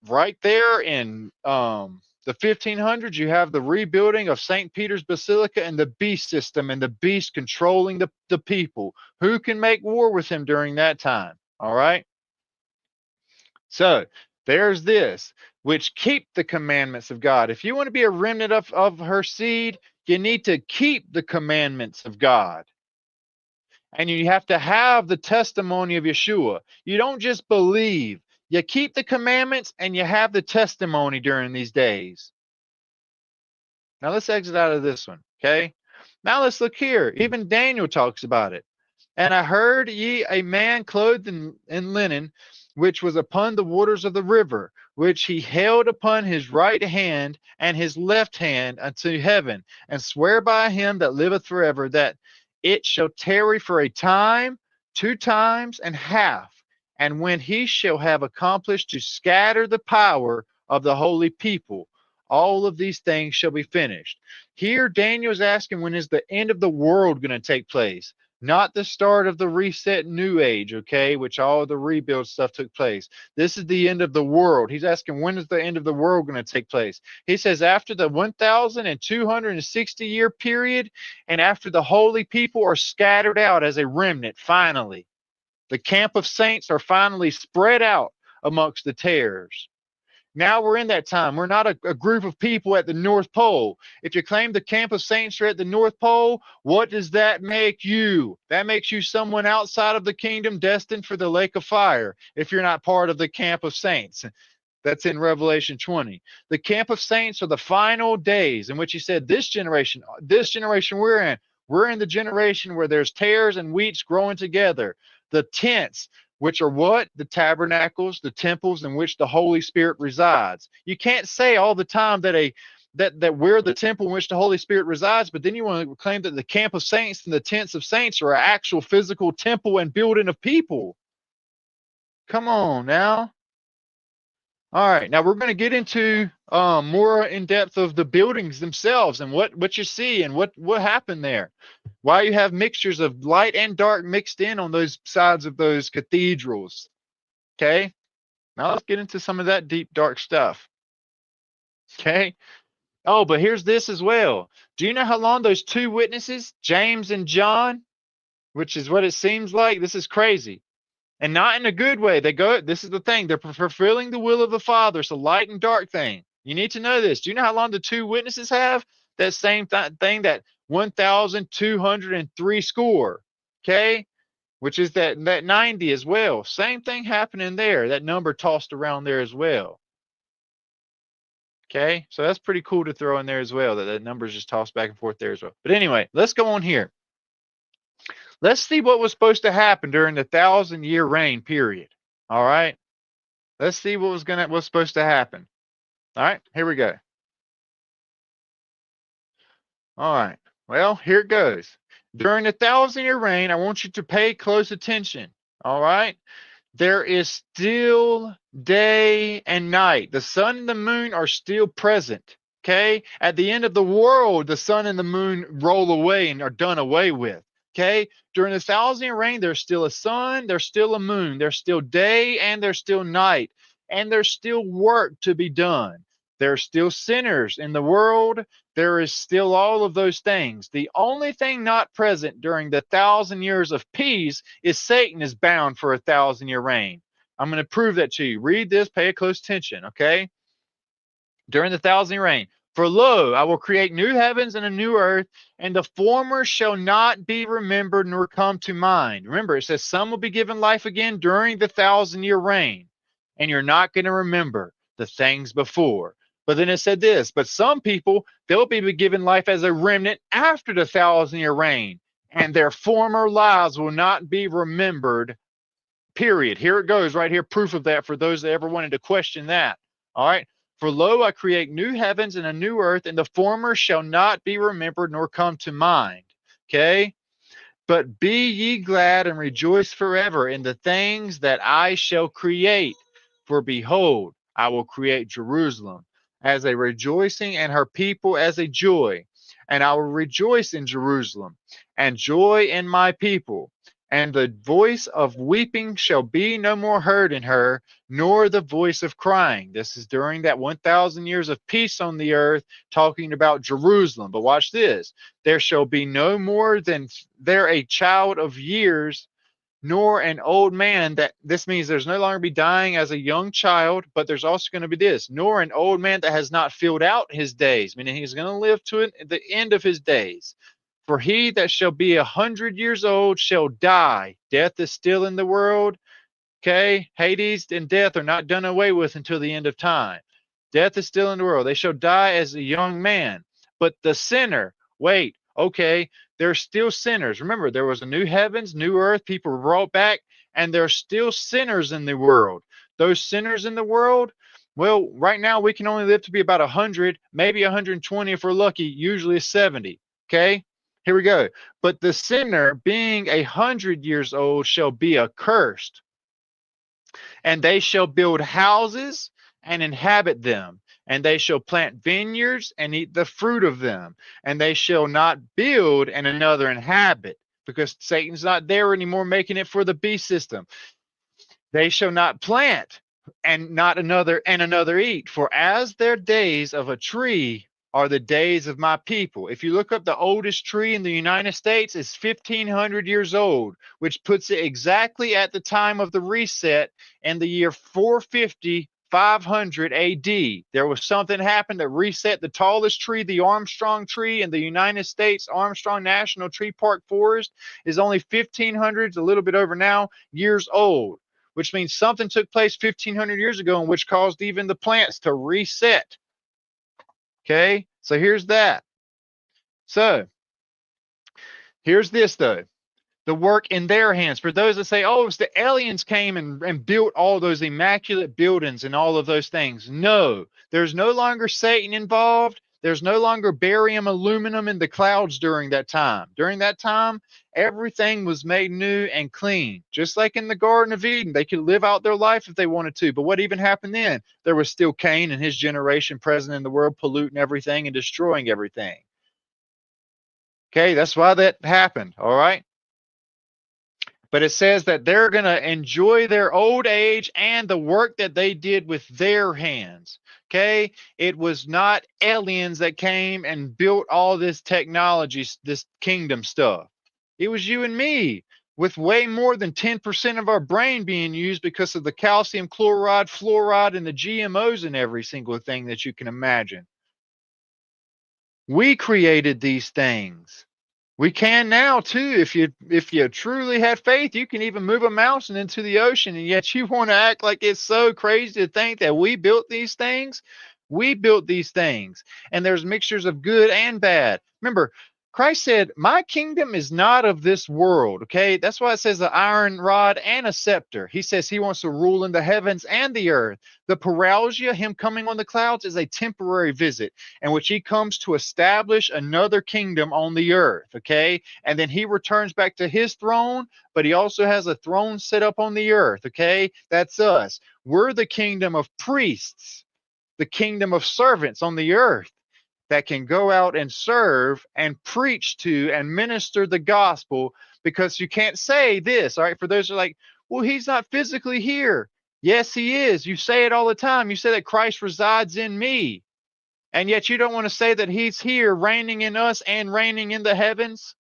right there in the 1500s, you have the rebuilding of St. Peter's Basilica and the beast system, and the beast controlling the people. Who can make war with him during that time? All right. So there's this, which keep the commandments of God. If you want to be a remnant of her seed, you need to keep the commandments of God. And you have to have the testimony of Yeshua. You don't just believe. You keep the commandments and you have the testimony during these days. Now let's exit out of this one, okay? Now let's look here. Even Daniel talks about it. And I heard ye a man clothed in linen, which was upon the waters of the river, which he held upon his right hand and his left hand unto heaven, and swear by him that liveth forever, that it shall tarry for a time, 2 times and half, and when he shall have accomplished to scatter the power of the holy people, all of these things shall be finished. Here Daniel is asking, when is the end of the world going to take place? Not the start of the reset new age, okay, which all the rebuild stuff took place. This is the end of the world. He's asking, when is the end of the world going to take place? He says, after the 1,260-year period, and after the holy people are scattered out as a remnant, finally. The camp of saints are finally spread out amongst the tares. Now we're in that time. We're not a group of people at the North Pole. If you claim the camp of saints are at the North Pole, what does that make you? That makes you someone outside of the kingdom destined for the lake of fire if you're not part of the camp of saints. That's in Revelation 20. The camp of saints are the final days in which he said, this generation we're in the generation where there's tares and wheats growing together. The tents, which are what? The tabernacles, the temples in which the Holy Spirit resides. You can't say all the time that that we're the temple in which the Holy Spirit resides, but then you want to claim that the camp of saints and the tents of saints are an actual physical temple and building of people. Come on now. All right, now we're going to get into more in depth of the buildings themselves and what you see and what happened there. Why you have mixtures of light and dark mixed in on those sides of those cathedrals. Okay, now let's get into some of that deep, dark stuff. Okay. Oh, but here's this as well. Do you know how long those 2 witnesses, James and John, which is what it seems like? This is crazy. And not in a good way. This is the thing. They're fulfilling the will of the Father. It's a light and dark thing. You need to know this. Do you know how long the 2 witnesses have? That same thing, that 1,203 score. Okay? Which is that 90 as well. Same thing happening there. That number tossed around there as well. Okay? So that's pretty cool to throw in there as well. That number is just tossed back and forth there as well. But anyway, let's go on here. Let's see what was supposed to happen during the 1,000-year reign period. All right. Let's see what was supposed to happen. All right, here we go. All right. Well, here it goes. During the 1,000-year reign, I want you to pay close attention. All right. There is still day and night. The sun and the moon are still present. Okay. At the end of the world, the sun and the moon roll away and are done away with. Okay. During the 1,000-year reign, there's still a sun, there's still a moon, there's still day, and there's still night, and there's still work to be done. There's still sinners in the world. There is still all of those things. The only thing not present during the 1,000 years of peace is Satan is bound for a 1,000-year reign. I'm going to prove that to you. Read this, pay close attention, okay? During the 1,000-year reign, for lo, I will create new heavens and a new earth, and the former shall not be remembered nor come to mind. Remember, it says some will be given life again during the 1,000-year reign, and you're not going to remember the things before. But then it said this, but some people, they'll be given life as a remnant after the 1,000-year reign, and their former lives will not be remembered, period. Here it goes right here, proof of that for those that ever wanted to question that. All right. For lo, I create new heavens and a new earth, and the former shall not be remembered nor come to mind. Okay. But be ye glad and rejoice forever in the things that I shall create. For behold, I will create Jerusalem as a rejoicing and her people as a joy. And I will rejoice in Jerusalem and joy in my people. And the voice of weeping shall be no more heard in her, nor the voice of crying. This is during that 1,000 years of peace on the earth, talking about Jerusalem. But watch this. There shall be no more than there a child of years, nor an old man. That this means there's no longer be dying as a young child, but there's also going to be this, nor an old man that has not filled out his days, meaning he's going to live to the end of his days. For he that shall be 100 years old shall die. Death is still in the world. Okay, Hades and death are not done away with until the end of time. Death is still in the world. They shall die as a young man. But the sinner, wait, okay, there's still sinners. Remember, there was a new heavens, new earth, people were brought back, and there's still sinners in the world. Those sinners in the world, well, right now we can only live to be about 100, maybe 120 if we're lucky, usually 70. Okay, here we go. But the sinner, being 100 years old, shall be accursed. And they shall build houses and inhabit them, and they shall plant vineyards and eat the fruit of them, and they shall not build and another inhabit, because Satan's not there anymore making it for the beast system. They shall not plant and not another and another eat, for as their days of a tree are the days of my people. If you look up the oldest tree in the United States, it's 1,500 years old, which puts it exactly at the time of the reset in the year 450, 500 AD. There was something happened that reset the tallest tree, the Armstrong tree in the United States. Armstrong National Tree Park Forest is only 1,500, a little bit over now, years old, which means something took place 1,500 years ago, and which caused even the plants to reset. Okay, so here's that. So here's this though. The work in their hands. For those that say, oh, it's the aliens came and built all those immaculate buildings and all of those things. No, there's no longer Satan involved. There's no longer barium, aluminum in the clouds during that time. During that time, everything was made new and clean. Just like in the Garden of Eden, they could live out their life if they wanted to. But what even happened then? There was still Cain and his generation present in the world, polluting everything and destroying everything. Okay, that's why that happened, all right? But it says that they're going to enjoy their old age and the work that they did with their hands. Okay. It was not aliens that came and built all this technology, this kingdom stuff. It was you and me, with way more than 10% of our brain being used because of the calcium chloride, fluoride, and the GMOs in every single thing that you can imagine. We created these things. We can now too. If you truly had faith, you can even move a mountain into the ocean, and yet you want to act like it's so crazy to think that we built these things. We built these things, and there's mixtures of good and bad. Remember, Christ said, my kingdom is not of this world. Okay. That's why it says an iron rod and a scepter. He says he wants to rule in the heavens and the earth. The parousia, him coming on the clouds, is a temporary visit in which he comes to establish another kingdom on the earth. Okay. And then he returns back to his throne, but he also has a throne set up on the earth. Okay. That's us. We're the kingdom of priests, the kingdom of servants on the earth that can go out and serve and preach to and minister the gospel. Because you can't say this, all right? For those who are like, well, he's not physically here. Yes, he is. You say it all the time. You say that Christ resides in me, and yet you don't want to say that he's here reigning in us and reigning in the heavens.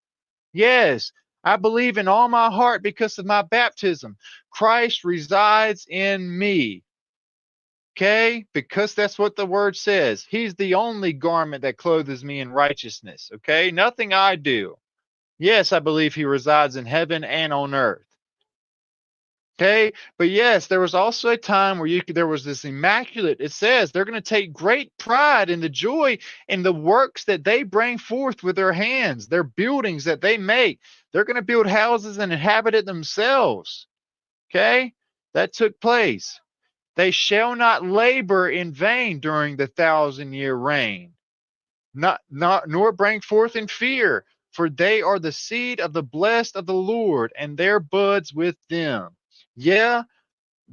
Yes, I believe in all my heart because of my baptism. Christ resides in me. Okay, because that's what the word says. He's the only garment that clothes me in righteousness. Okay, nothing I do. Yes, I believe he resides in heaven and on earth. Okay, but yes, there was also a time where there was this immaculate. It says they're going to take great pride in the joy in the works that they bring forth with their hands, their buildings that they make. They're going to build houses and inhabit it themselves. Okay, that took place. They shall not labor in vain during the 1,000-year reign, nor bring forth in fear, for they are the seed of the blessed of the Lord, and their buds with them. Yeah,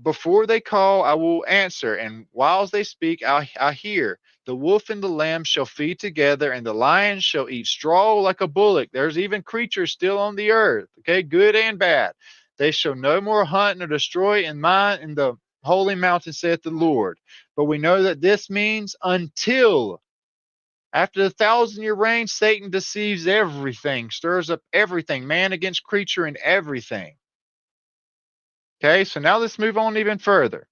before they call, I will answer, and whiles they speak, I hear. The wolf and the lamb shall feed together, and the lion shall eat straw like a bullock. There's even creatures still on the earth, okay, good and bad. They shall no more hunt nor destroy in the holy mountain, saith the Lord. But we know that this means until. After the 1,000-year reign, Satan deceives everything, stirs up everything, man against creature and everything. Okay, so now let's move on even further.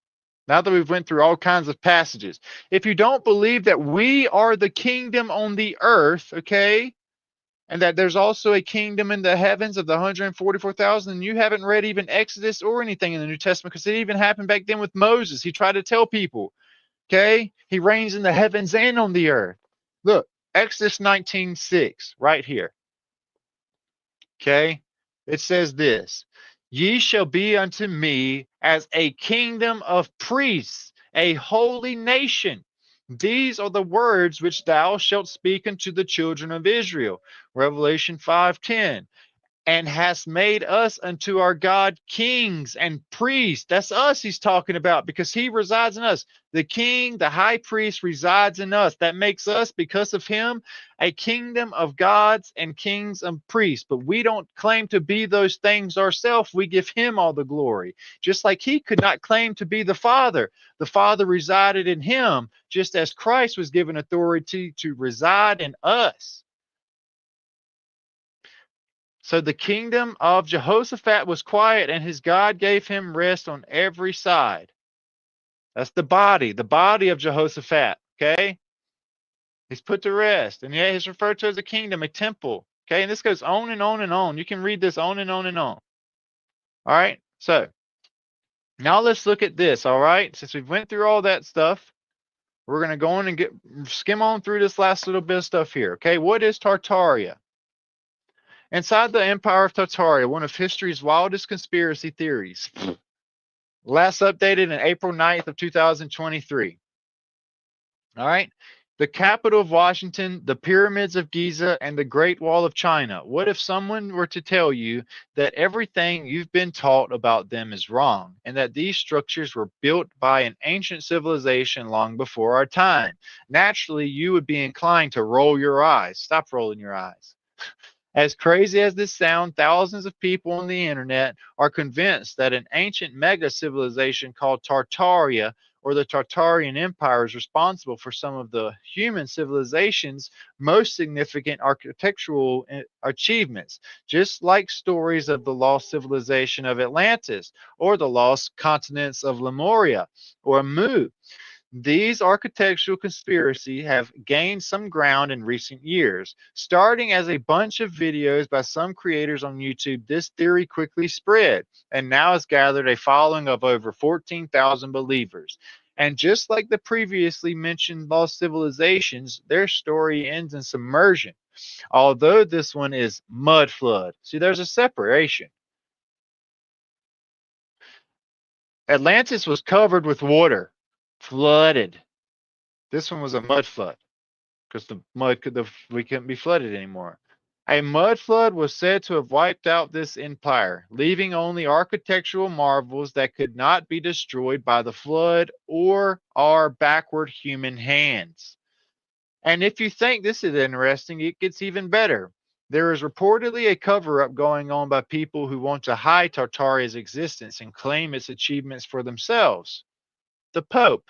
Now that we've went through all kinds of passages. If you don't believe that we are the kingdom on the earth, okay, and that there's also a kingdom in the heavens of the 144,000, and you haven't read even Exodus or anything in the New Testament, because it even happened back then with Moses. He tried to tell people, okay, he reigns in the heavens and on the earth. Look, Exodus 19:6, right here. Okay, it says this: ye shall be unto me as a kingdom of priests, a holy nation. These are the words which thou shalt speak unto the children of Israel. Revelation 5:10. And hast made us unto our God kings and priests. That's us he's talking about, because he resides in us. The king, the high priest, resides in us. That makes us, because of him, a kingdom of gods and kings and priests. But we don't claim to be those things ourselves. We give him all the glory. Just like he could not claim to be the Father. The Father resided in him, just as Christ was given authority to reside in us. So the kingdom of Jehoshaphat was quiet, and his God gave him rest on every side. That's the body of Jehoshaphat, okay? He's put to rest. And yeah, he's referred to as a kingdom, a temple, okay? And this goes on and on and on. You can read this on and on and on. All right, so now let's look at this, all right? Since we've went through all that stuff, we're going to go on and skim on through this last little bit of stuff here, okay? What is Tartaria? Inside the empire of Tartaria, one of history's wildest conspiracy theories. Last updated in April 9th of 2023. All right. The capital of Washington, the pyramids of Giza, and the Great Wall of China. What if someone were to tell you that everything you've been taught about them is wrong, and that these structures were built by an ancient civilization long before our time? Naturally, you would be inclined to roll your eyes. Stop rolling your eyes. As crazy as this sounds, thousands of people on the internet are convinced that an ancient mega civilization called Tartaria, or the Tartarian Empire, is responsible for some of the human civilization's most significant architectural achievements, just like stories of the lost civilization of Atlantis, or the lost continents of Lemuria or Mu. These architectural conspiracies have gained some ground in recent years. Starting as a bunch of videos by some creators on YouTube, this theory quickly spread and now has gathered a following of over 14,000 believers. And just like the previously mentioned lost civilizations, their story ends in submersion. Although this one is mud flood. See, there's a separation. Atlantis was covered with water, flooded. This one was a mud flood because the mud we couldn't be flooded anymore. A mud flood was said to have wiped out this empire, leaving only architectural marvels that could not be destroyed by the flood or our backward human hands. And if you think this is interesting, it gets even better. There is reportedly a cover up going on by people who want to hide Tartaria's existence and claim its achievements for themselves. The Pope,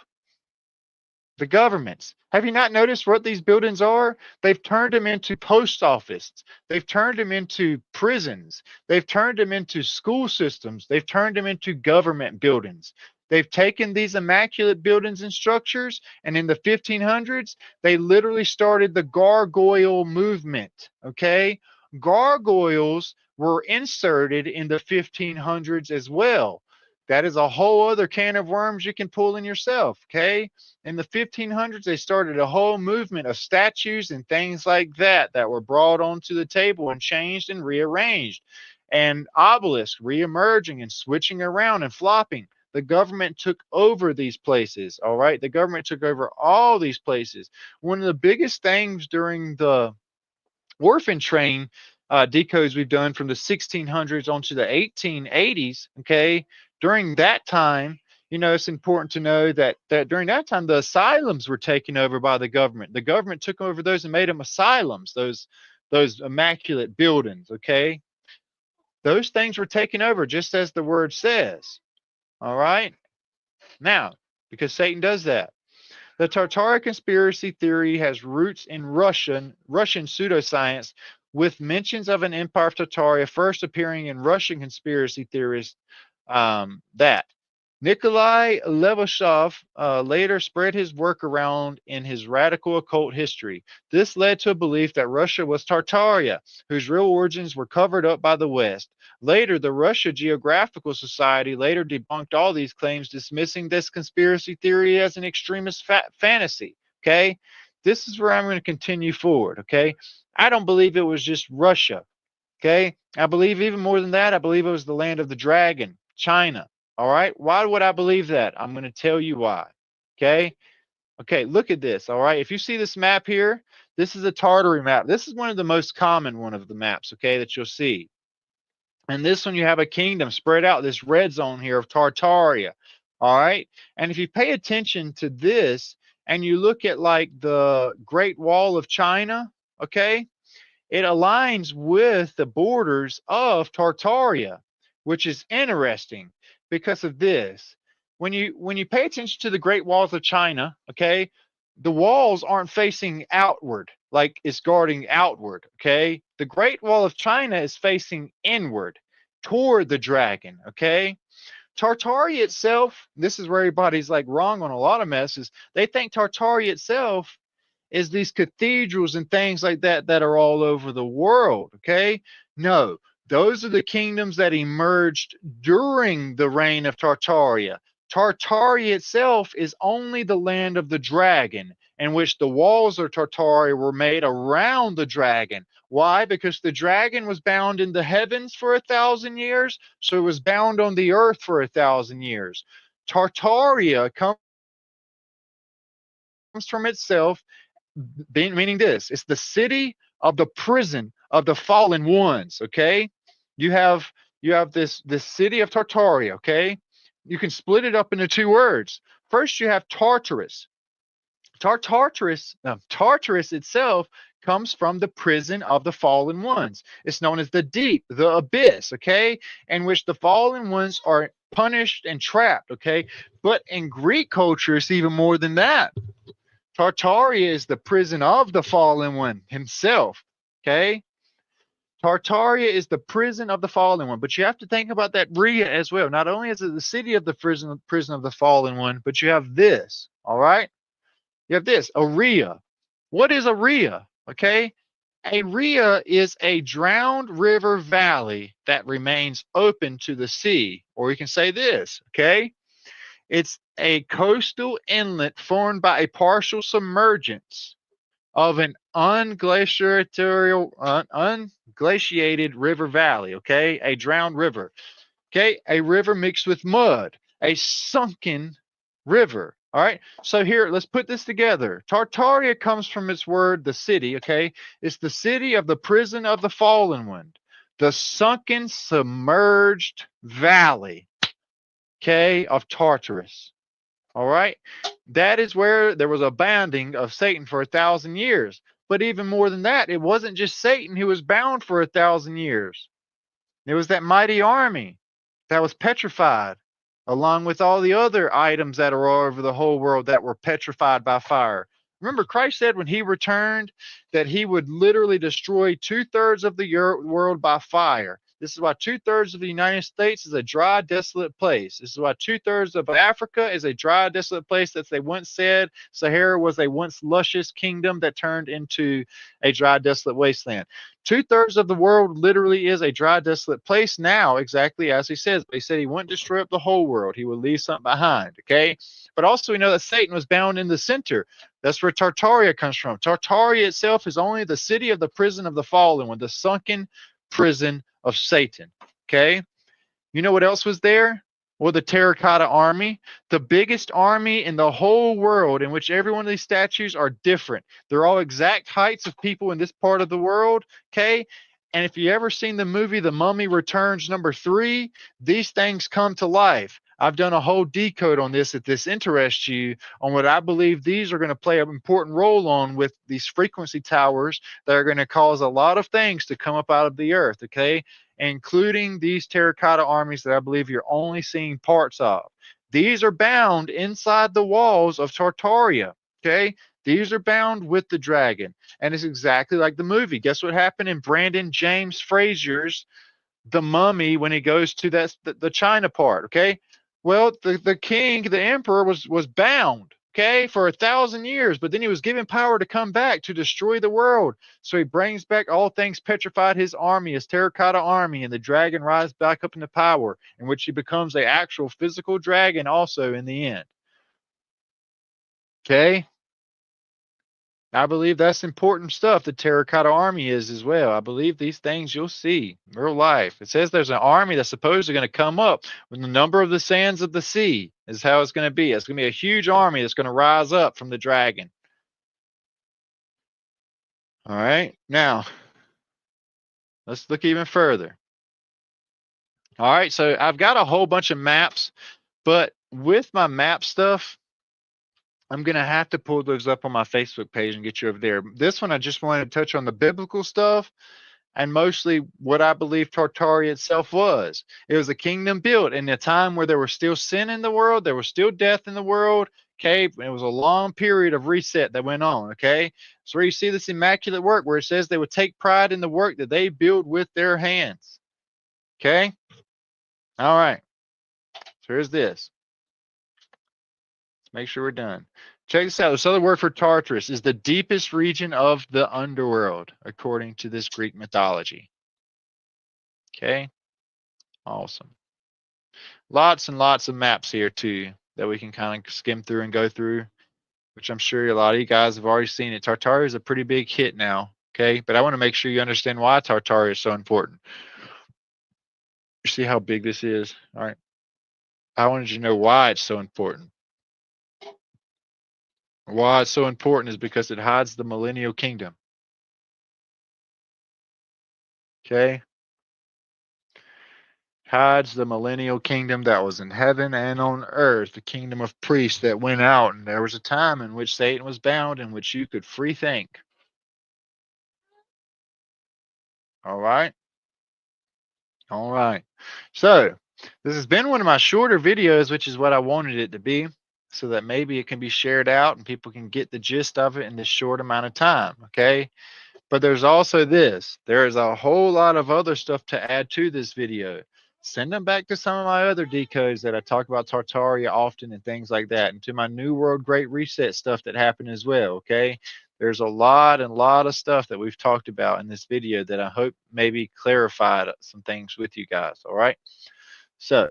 the governments. Have you not noticed what these buildings are? They've turned them into post offices. They've turned them into prisons. They've turned them into school systems. They've turned them into government buildings. They've taken these immaculate buildings and structures, and in the 1500s, they literally started the gargoyle movement. Okay? Gargoyles were inserted in the 1500s as well. That is a whole other can of worms you can pull in yourself. Okay? In the 1500s, they started a whole movement of statues and things like that were brought onto the table and changed and rearranged. And obelisks reemerging and switching around and flopping. The government took over these places, all right? The government took over all these places. One of the biggest things during the orphan train decodes we've done from the 1600s onto the 1880s, okay, during that time, you know, it's important to know that during that time, the asylums were taken over by the government. The government took over those and made them asylums, those immaculate buildings, okay? Those things were taken over just as the word says, all right? Now, because Satan does that. The Tartaria conspiracy theory has roots in Russian pseudoscience, with mentions of an empire of Tartaria first appearing in Russian conspiracy theorists that Nikolai Levashov later spread his work around in his radical occult history. This led to a belief that Russia was Tartaria, whose real origins were covered up by the West. Later, the Russia Geographical Society later debunked all these claims, dismissing this conspiracy theory as an extremist fantasy. Okay, this is where I'm going to continue forward. Okay, I don't believe it was just Russia. Okay, I believe even more than that. I believe it was the land of the dragon, China. All right. Why would I believe that? I'm going to tell you why. Okay. Okay. Look at this. All right. If you see this map here, this is a Tartary map. This is one of the most common one of the maps, okay, that you'll see. And this one, you have a kingdom spread out, this red zone here of Tartaria. All right. And if you pay attention to this and you look at like the Great Wall of China, okay, it aligns with the borders of Tartaria, which is interesting because of this. When you pay attention to the Great Walls of China, okay, the walls aren't facing outward like it's guarding outward, okay? The Great Wall of China is facing inward toward the dragon, okay? Tartaria itself, this is where everybody's like wrong on a lot of messes. They think Tartaria itself is these cathedrals and things like that are all over the world, okay? No, those are the kingdoms that emerged during the reign of Tartaria. Tartaria itself is only the land of the dragon, in which the walls of Tartaria were made around the dragon. Why? Because the dragon was bound in the heavens for 1,000 years, so it was bound on the earth for 1,000 years. Tartaria comes from itself, meaning this: it's the city of the prison of the fallen ones. Okay, you have this city of Tartaria. Okay, you can split it up into two words. First, you have Tartarus. Tartarus itself comes from the prison of the fallen ones. It's known as the deep, the abyss, okay, in which the fallen ones are punished and trapped, okay. But in Greek culture, it's even more than that. Tartaria is the prison of the fallen one himself, okay. Tartaria is the prison of the fallen one, but you have to think about that Rhea as well. Not only is it the city of the prison of the fallen one, but you have this, all right. You have this, a Rhea. What is a Rhea? Okay. A Rhea is a drowned river valley that remains open to the sea. Or you can say this, okay. It's a coastal inlet formed by a partial submergence of an unglaciated river valley, okay? A drowned river, okay? A river mixed with mud, a sunken river. All right. So here, let's put this together. Tartaria comes from its word, the city, okay? It's the city of the prison of the fallen one, the sunken, submerged valley, okay, of Tartarus. All right. That is where there was a bounding of Satan for 1,000 years. But even more than that, it wasn't just Satan who was bound for 1,000 years. It was that mighty army that was petrified, along with all the other items that are all over the whole world that were petrified by fire. Remember, Christ said when he returned that he would literally destroy 2/3 of the world by fire. This is why 2/3 of the United States is a dry, desolate place. This is why 2/3 of Africa is a dry, desolate place that they once said Sahara was a once luscious kingdom that turned into a dry, desolate wasteland. 2/3 of the world literally is a dry, desolate place now, exactly as he says. But he said he wouldn't destroy up the whole world. He would leave something behind, okay? But also we know that Satan was bound in the center. That's where Tartaria comes from. Tartaria itself is only the city of the prison of the fallen one, the sunken prison of Satan, okay? You know what else was there? Well, the terracotta army, the biggest army in the whole world, in which every one of these statues are different. They're all exact heights of people in this part of the world, okay? And if you ever seen the movie The Mummy Returns #3, these things come to life. I've done a whole decode on this if this interests you, on what I believe these are going to play an important role on with these frequency towers that are going to cause a lot of things to come up out of the earth, okay? Including these terracotta armies that I believe you're only seeing parts of. These are bound inside the walls of Tartaria, okay? These are bound with the dragon. And it's exactly like the movie. Guess what happened in Brandon James Fraser's The Mummy when he goes to the China part, okay? Well, the king, the emperor was bound, okay, for 1,000 years, but then he was given power to come back to destroy the world. So he brings back all things petrified, his army, his terracotta army, and the dragon rises back up into power, in which he becomes an actual physical dragon also in the end. Okay? I believe that's important stuff. The terracotta army is as well. I believe these things you'll see in real life. It says there's an army that's supposedly going to come up with the number of the sands of the sea is how it's going to be. It's going to be a huge army that's going to rise up from the dragon. All right. Now, let's look even further. All right. So I've got a whole bunch of maps, but with my map stuff, I'm going to have to pull those up on my Facebook page and get you over there. This one, I just wanted to touch on the biblical stuff and mostly what I believe Tartaria itself was. It was a kingdom built in a time where there was still sin in the world, there was still death in the world. Okay, it was a long period of reset that went on. Okay, so where you see this immaculate work where it says they would take pride in the work that they build with their hands. Okay, all right. So here's this. Let's make sure we're done. Check this out. This other word for Tartarus is the deepest region of the underworld, according to this Greek mythology. Okay, awesome. Lots and lots of maps here too that we can kind of skim through and go through, which I'm sure a lot of you guys have already seen it. Tartaria is a pretty big hit now, okay? But I want to make sure you understand why Tartaria is so important. You see how big this is? All right. I wanted you to know why it's so important. Why it's so important is because it hides the millennial kingdom. Okay? Hides the millennial kingdom that was in heaven and on earth, the kingdom of priests that went out. And there was a time in which Satan was bound, in which you could free think. All right? All right. So this has been one of my shorter videos, which is what I wanted it to be, so that maybe it can be shared out and people can get the gist of it in this short amount of time. Okay. But there's also this. There is a whole lot of other stuff to add to this video. Send them back to some of my other decodes that I talk about Tartaria often and things like that, and to my New World Great Reset stuff that happened as well. Okay. There's a lot of stuff that we've talked about in this video that I hope maybe clarified some things with you guys. All right. So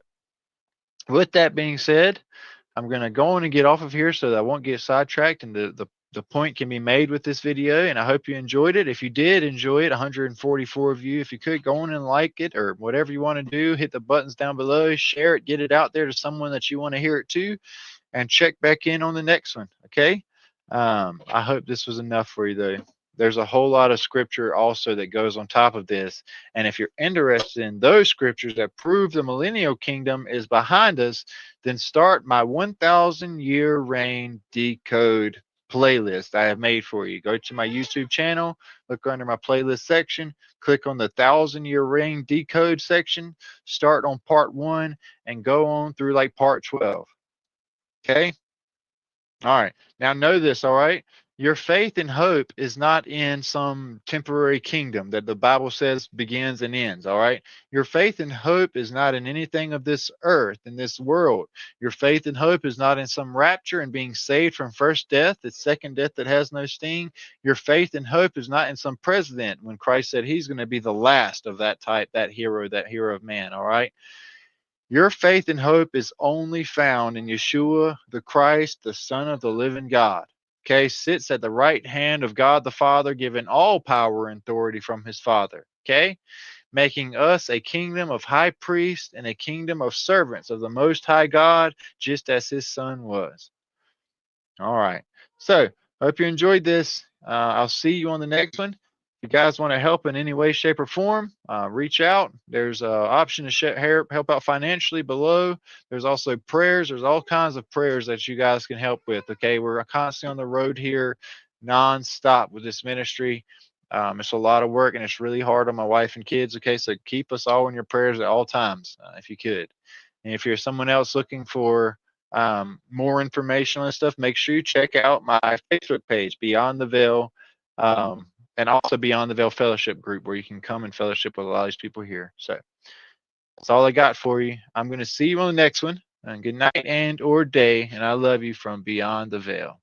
with that being said, I'm going to go on and get off of here so that I won't get sidetracked, and the point can be made with this video. And I hope you enjoyed it. If you did enjoy it, 144 of you, if you could, go on and like it, or whatever you want to do, hit the buttons down below, share it, get it out there to someone that you want to hear it to, and check back in on the next one. Okay. I hope this was enough for you, though. There's a whole lot of scripture also that goes on top of this. And if you're interested in those scriptures that prove the millennial kingdom is behind us, then start my 1,000 year reign decode playlist I have made for you. Go to my YouTube channel, look under my playlist section, click on the 1,000 year reign decode section, start on part 1, and go on through like part 12. Okay. All right. Now know this, all right? Your faith and hope is not in some temporary kingdom that the Bible says begins and ends, all right? Your faith and hope is not in anything of this earth, in this world. Your faith and hope is not in some rapture and being saved from first death, the second death that has no sting. Your faith and hope is not in some president when Christ said he's going to be the last of that type, that hero of man, all right? Your faith and hope is only found in Yeshua, the Christ, the Son of the living God. Okay, sits at the right hand of God the Father, given all power and authority from his Father. Okay, making us a kingdom of high priests and a kingdom of servants of the Most High God, just as his Son was. All right. So, hope you enjoyed this. I'll see you on the next one. If you guys want to help in any way, shape, or form, reach out. There's an option to help out financially below. There's also prayers. There's all kinds of prayers that you guys can help with. Okay, we're constantly on the road here, nonstop with this ministry. It's a lot of work, and it's really hard on my wife and kids. Okay, so keep us all in your prayers at all times, if you could. And if you're someone else looking for more information and stuff, make sure you check out my Facebook page, Beyond the Veil, and also Beyond the Veil Fellowship group, where you can come and fellowship with a lot of these people here. So that's all I got for you. I'm going to see you on the next one. And good night and or day, and I love you from Beyond the Veil.